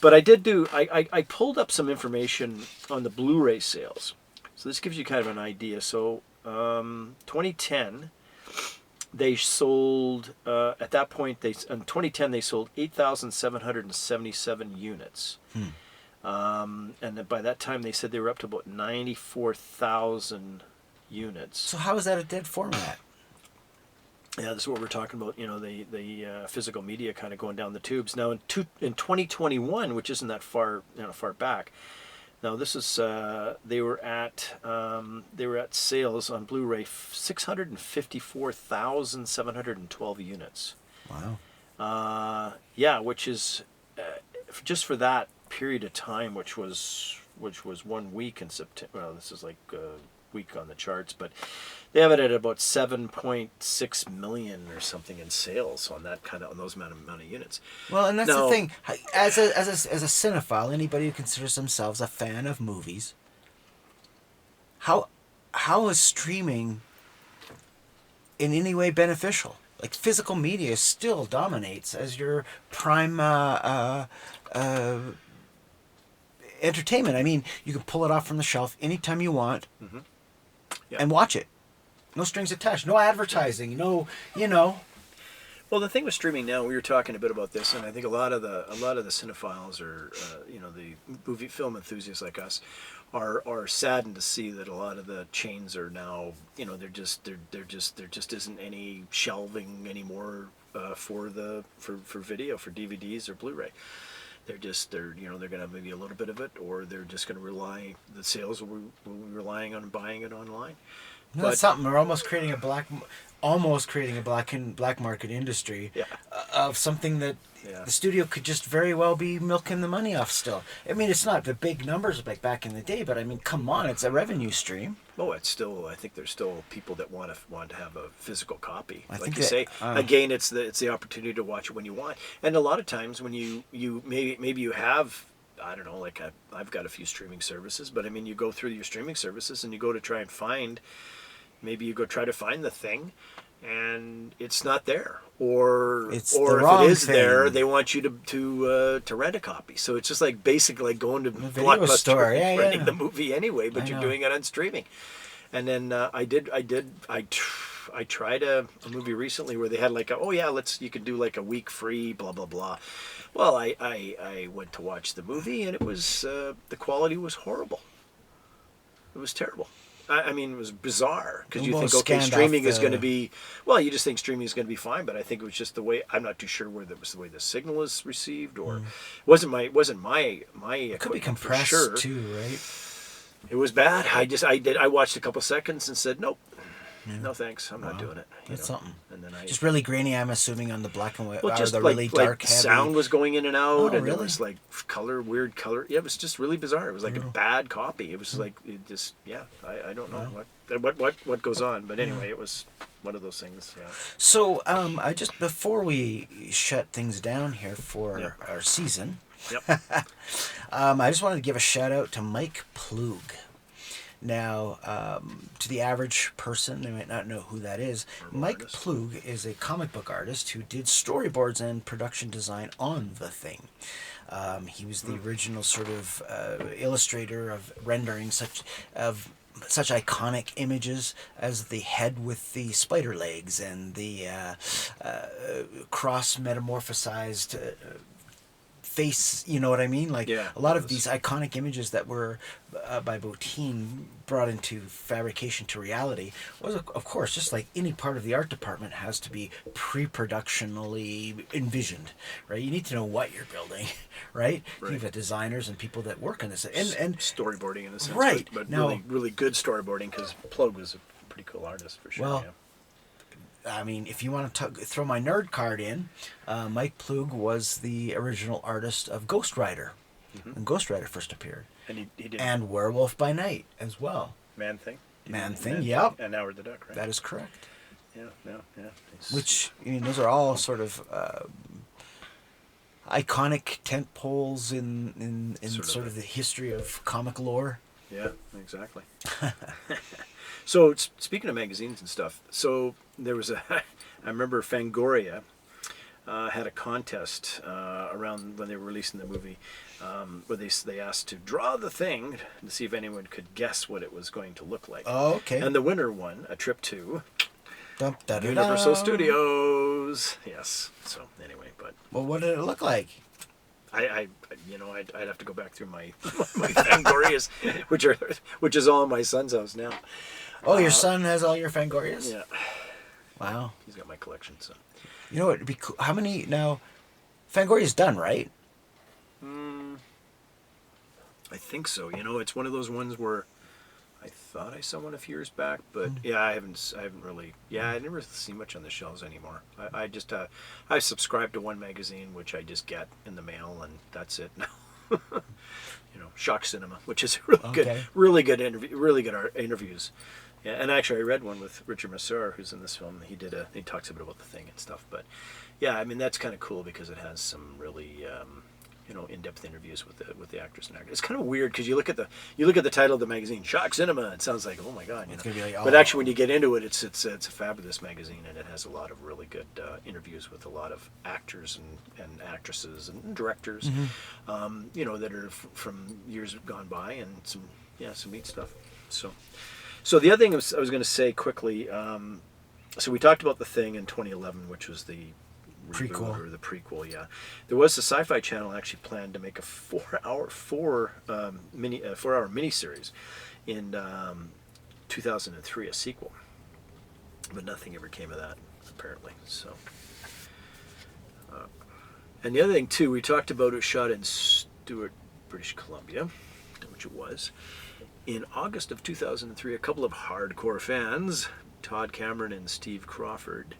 But I did do. I pulled up some information on the Blu-ray sales. So this gives you kind of an idea. So 2010, they sold, at that point, in 2010 they sold 8,777 units. And by that time they said they were up to about 94,000 units. So how is that a dead format? Yeah, this is what we're talking about, the physical media kind of going down the tubes. Now in 2021, which isn't that far back, now this is they were at sales on Blu-ray 654,712 units. Wow. Which is just for that period of time, which was 1 week in September. Well, this is like a week on the charts, but they have it at about 7.6 million or something in sales on those amount of units. Well, and that's the thing. As a cinephile, anybody who considers themselves a fan of movies, how is streaming in any way beneficial. Like physical media still dominates as your prime entertainment. I mean, you can pull it off from the shelf anytime you want Yeah. and watch it. No strings attached. No advertising. No, you know. Well, the thing with streaming now, we were talking a bit about this, and I think a lot of the cinephiles or the movie film enthusiasts like us are saddened to see that a lot of the chains are now, there just isn't any shelving anymore for video, for DVDs or Blu-ray. They're going to have maybe a little bit of it, or they're just going to the sales will be relying on buying it online. No, that's something. We're almost creating a black market industry of something that the studio could just very well be milking the money off still. I mean, it's not the big numbers like back in the day, but I mean, come on, it's a revenue stream. Oh, it's still. I think there's still people that want to have a physical copy. Like you say, again, it's the opportunity to watch it when you want. And a lot of times when you maybe you have, I don't know, like I've got a few streaming services, but I mean, you go through your streaming services and you go to try and find. Maybe you go try to find the thing, and it's not there, or if it is there, they want you to rent a copy. So it's just like basically like going to Blockbuster store, renting the movie anyway, but you're doing it on streaming. And then I tried a movie recently where they had like you could do like a week free, blah blah blah. Well, I went to watch the movie, and it was the quality was horrible. It was terrible. I mean, it was bizarre because you think, okay, streaming is going to be, well, you just think streaming is going to be fine, but I think it was just the way. I'm not too sure whether it was the way the signal is received or it wasn't my It could be compressed for sure. too, right? It was bad. I watched a couple seconds and said nope. No thanks, I'm not doing it. That's something. And then just really grainy, I'm assuming, on the black and white. Well, just the like, really dark, like heavy sound was going in and out, and really? it was like weird color. Yeah, it was just really bizarre. It was like a bad copy. It was like it just I don't know what goes on, but anyway, it was one of those things. Yeah. So I just before we shut things down here for our season, I just wanted to give a shout out to Mike Plug. Now, to the average person, they might not know who that is. Mike Plug is a comic book artist who did storyboards and production design on The Thing. He was the original sort of illustrator of rendering such iconic images as the head with the spider legs and the cross metamorphosized face, you know what I mean? Like a lot of these iconic images that were by Bottin brought into fabrication to reality was, of course, just like any part of the art department has to be pre-productionally envisioned, right? You need to know what you're building, right? You've got designers and people that work on this and storyboarding in a sense, right? But now, really good storyboarding because Plug was a pretty cool artist for sure. Well, I mean, if you want to throw my nerd card in, Mike Plug was the original artist of Ghost Rider, when Ghost Rider first appeared. And he did. And Werewolf by Night as well. Man Thing? Man Thing, yep. And Howard the Duck, right? That is correct. Yeah. Which, I mean, those are all sort of iconic tent poles in sort of the history of comic lore. Yeah, exactly. So speaking of magazines and stuff, so there was I remember Fangoria had a contest around when they were releasing the movie, where they asked to draw the thing to see if anyone could guess what it was going to look like. Oh, okay. And the winner won a trip to Dum-da-da-da. Universal Studios. Yes. So anyway, but well, what did it look like? I'd have to go back through my Fangorias, which is all in my son's house now. Oh, your son has all your Fangorias? Yeah. Wow. He's got my collection, so. You know what? It'd be cool. How many now? Fangoria's done, right? I think so. It's one of those ones where I thought I saw one a few years back, but I haven't really. Yeah, I never see much on the shelves anymore. I just I subscribe to one magazine which I just get in the mail, and that's it now. Shock Cinema, which is really good interviews. Yeah, and actually I read one with Richard Masur, who's in this film. He talks a bit about the thing and stuff. But yeah, I mean that's kind of cool because it has some really in-depth interviews with the actors and actors. It's kind of weird because you look at the title of the magazine, Shock Cinema. It sounds like, oh my god, It's gonna be like, but actually when you get into it, it's a fabulous magazine, and it has a lot of really good interviews with a lot of actors and actresses and directors, that are from years gone by, and some neat stuff. So the other thing I was going to say quickly. So we talked about The Thing in 2011, which was the Prequel. Or the prequel, yeah. There was the Sci-Fi Channel actually planned to make a 4-hour miniseries in 2003, a sequel, but nothing ever came of that apparently. So, and the other thing too, we talked about it was shot in Stewart, British Columbia, which it was. In August of 2003, a couple of hardcore fans, Todd Cameron and Steve Crawford,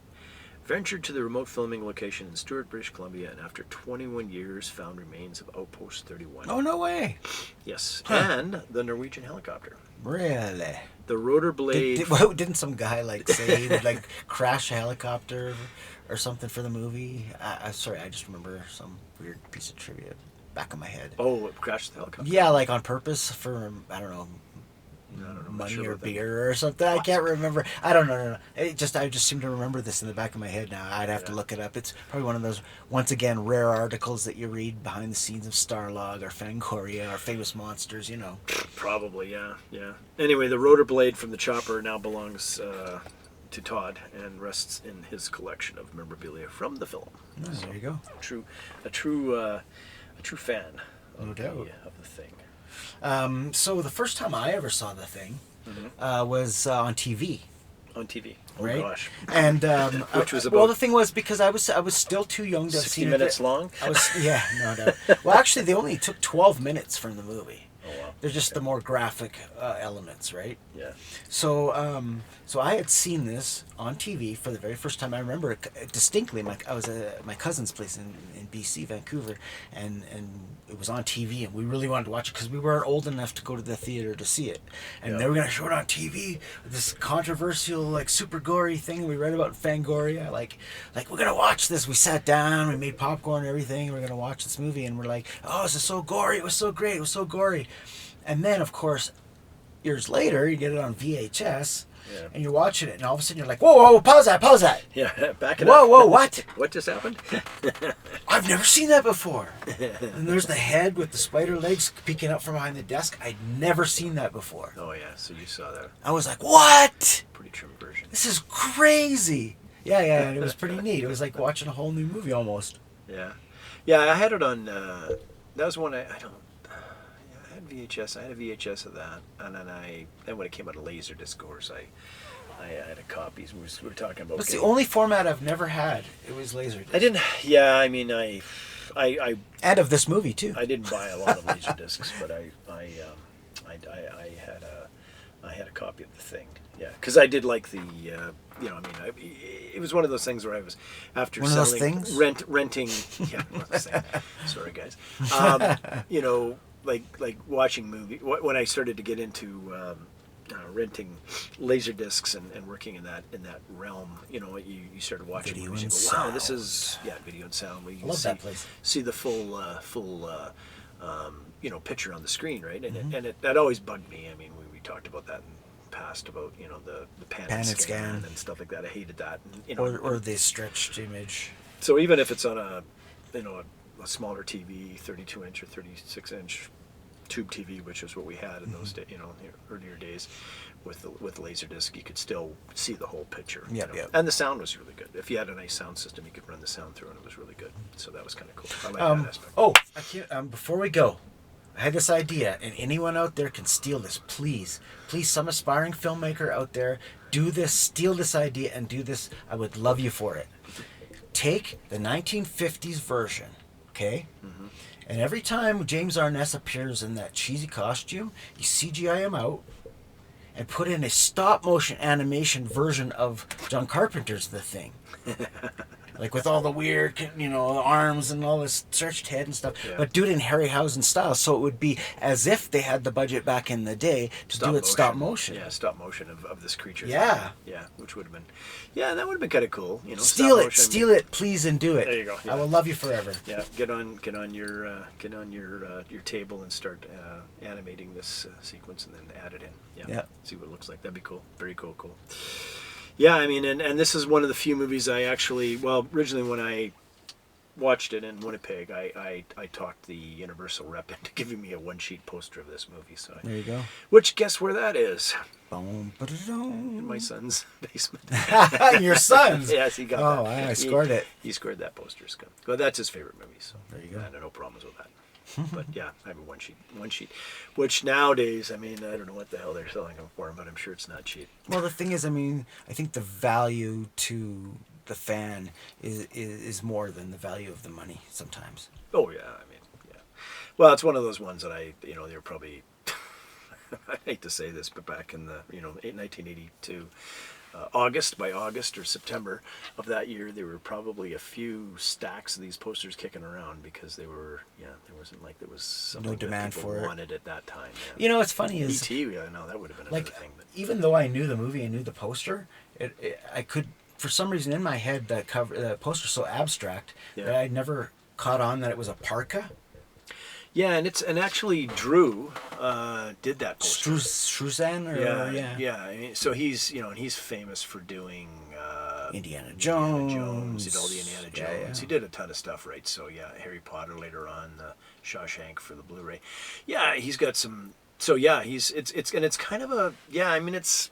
ventured to the remote filming location in Stewart, British Columbia, and after 21 years found remains of Outpost 31. Oh, no way. Yes, Huh. and the Norwegian helicopter. Really? The rotor blade... Didn't some guy say he would crash a helicopter or something for the movie? Sorry, I just remember some weird piece of trivia back in my head. Oh, it crashed the helicopter? Yeah, on purpose for, I don't know, money sure or about that. beer or something. I can't remember. I don't know. No. I just seem to remember this in the back of my head now. I'd have to look it up. It's probably one of those, once again, rare articles that you read behind the scenes of Starlog or Fangoria or Famous Monsters, Probably, yeah. Anyway, the rotor blade from the chopper now belongs to Todd and rests in his collection of memorabilia from the film. Oh, there you go. A true fan No doubt. of the Thing. So the first time I ever saw The Thing was on TV. On TV. Oh Right? gosh. And Which was well, about the thing was because I was still too young to have 60 seen minutes it. long? No doubt. Well, actually, they only took 12 minutes from the movie. Oh wow. They're just the more graphic elements, right? Yeah. So, so I had seen this on TV for the very first time. I remember it distinctly. I was at my cousin's place in BC, Vancouver, and it was on TV, and we really wanted to watch it because we weren't old enough to go to the theater to see it, and they were gonna show it on TV. This controversial, super gory thing we read about in Fangoria. Like we're gonna watch this. We sat down, we made popcorn and everything. We're gonna watch this movie, and we're like, oh, this is so gory. It was so great. It was so gory. And then, of course, years later, you get it on VHS, and you're watching it, and all of a sudden you're like, whoa, pause that. Yeah, back it up. Whoa, what? What just happened? I've never seen that before. And there's the head with the spider legs peeking up from behind the desk. I'd never seen that before. Oh yeah, so you saw that. I was like, what? Pretty trim version. This is crazy. Yeah, and it was pretty neat. It was like watching a whole new movie almost. Yeah. I had it on. That was one I don't. I had VHS. I had a VHS of that, and then when it came out of Laserdisc, of course, I had a copy. We were talking about. That's the only format I've never had. It was Laserdisc. I didn't. Yeah, I mean, I And of this movie too. I didn't buy a lot of Laserdiscs, but I had a copy of The Thing. Yeah, because I did like the. It was one of those things where I was after one of those selling things? renting. Yeah, one of those things. Sorry, guys. Like watching movie when I started to get into renting Laserdiscs and working in that realm. You started watching Video movies. and You go, wow, sound. this is video and sound. Where you I can love that place. see the full picture on the screen, right? And that always bugged me. I mean, we talked about that in the past about the pan and scan and stuff like that. I hated that. And, Or the stretched image. so even if it's on a smaller TV, 32-inch or 36-inch tube TV, which is what we had in those days, earlier days, with Laserdisc, you could still see the whole picture. Yep. And the sound was really good. If you had a nice sound system, you could run the sound through, and it was really good. So that was kind of cool. I like that aspect. Oh, I can't, before we go, I had this idea, and anyone out there can steal this. Please, some aspiring filmmaker out there, do this, steal this idea, and do this. I would love you for it. Take the 1950s version, okay? Mm-hmm. And every time James Arness appears in that cheesy costume, you CGI him out and put in a stop-motion animation version of John Carpenter's The Thing. like with all the weird, arms and all this stretched head and stuff, Yeah. but do it in Harryhausen style, so it would be as if they had the budget back in the day to do it stop motion. Yeah, stop motion of this creature. Yeah. Yeah, which would have been, that would have been kind of cool. Steal stop motion. steal it, please, and do it. There you go. Yeah. I will love you forever. Yeah, get on your table and start animating this sequence and then add it in. Yeah. See what it looks like. That'd be cool. Very cool. Yeah, I mean, and this is one of the few movies I actually, originally when I watched it in Winnipeg, I talked the Universal rep into giving me a one-sheet poster of this movie. So There you go. Which, guess where that is? Boom, In my son's basement. Your son's? Yes, he got that. Oh, I scored it. He scored that poster. Well, that's his favorite movie, so There you go. I had no problems with that. But yeah, I have a one sheet, which nowadays, I mean, I don't know what the hell they're selling them for, but I'm sure it's not cheap. Well, the thing is, I mean, I think the value to the fan is more than the value of the money sometimes. Oh yeah, I mean, yeah. Well, it's one of those ones that they were probably, I hate to say this, but back in the 1982. August or September of that year, there were probably a few stacks of these posters kicking around because there wasn't like there was something No demand that people for it. wanted at that time. Yeah. What's funny is E.T., no, that would have been like another thing. But even though I knew the movie and knew the poster, I could, for some reason in my head, the poster's so abstract that I'd never caught on that it was a parka. Yeah, and actually Drew did that poster. Struzan or Yeah. I mean, so he's and he's famous for doing Indiana Jones. He did all the Indiana Jones. Yeah. He did a ton of stuff, right? So yeah, Harry Potter later on, Shawshank for the Blu-ray. Yeah, he's got some. So yeah, it's kind of a I mean it's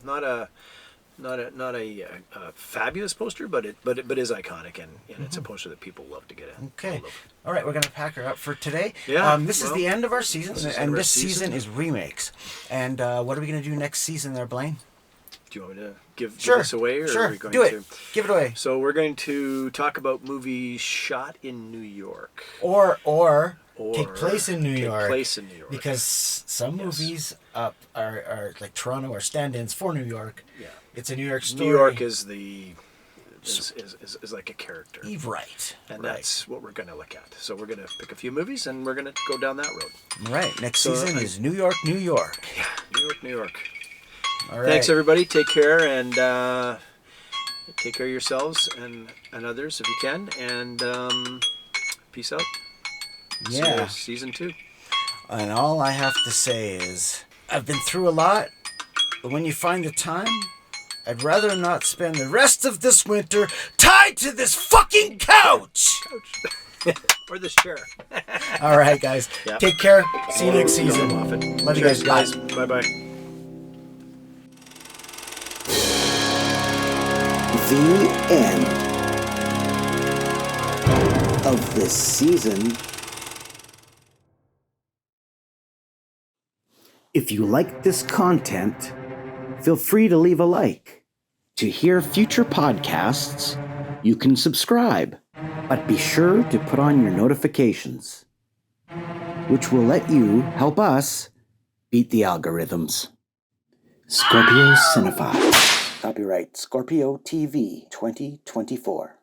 not a fabulous poster, but is iconic and it's a poster that people love to get in. Okay. All right, we're going to pack her up for today. Yeah. This is the end of our season, and this season is remakes. And what are we going to do next season there, Blaine? Do you want me to give Sure. this away? Or Sure, are we going do it. to? Give it away. So we're going to talk about movies shot in New York. Or take place in New York. Take place in New York. Because some movies are like Toronto are stand-ins for New York. Yeah. It's a New York story. New York is like a character. Right. And that's what we're going to look at. So we're going to pick a few movies and we're going to go down that road. All right. Next season is New York, New York. Yeah, New York. All right. Thanks, everybody. Take care and take care of yourselves and others if you can. And peace out. Yeah. See you season 2. And all I have to say is, I've been through a lot, but when you find the time, I'd rather not spend the rest of this winter tied to this fucking couch. Or this chair. All right, guys. Yeah. Take care. See you next season. Moffat. Love you guys. Cheers, Bye. Bye-bye. The end of this season. If you like this content, feel free to leave a like. To hear future podcasts, you can subscribe, but be sure to put on your notifications, which will let you help us beat the algorithms. Scorpio Cinephiles. Copyright Scorpio TV 2024.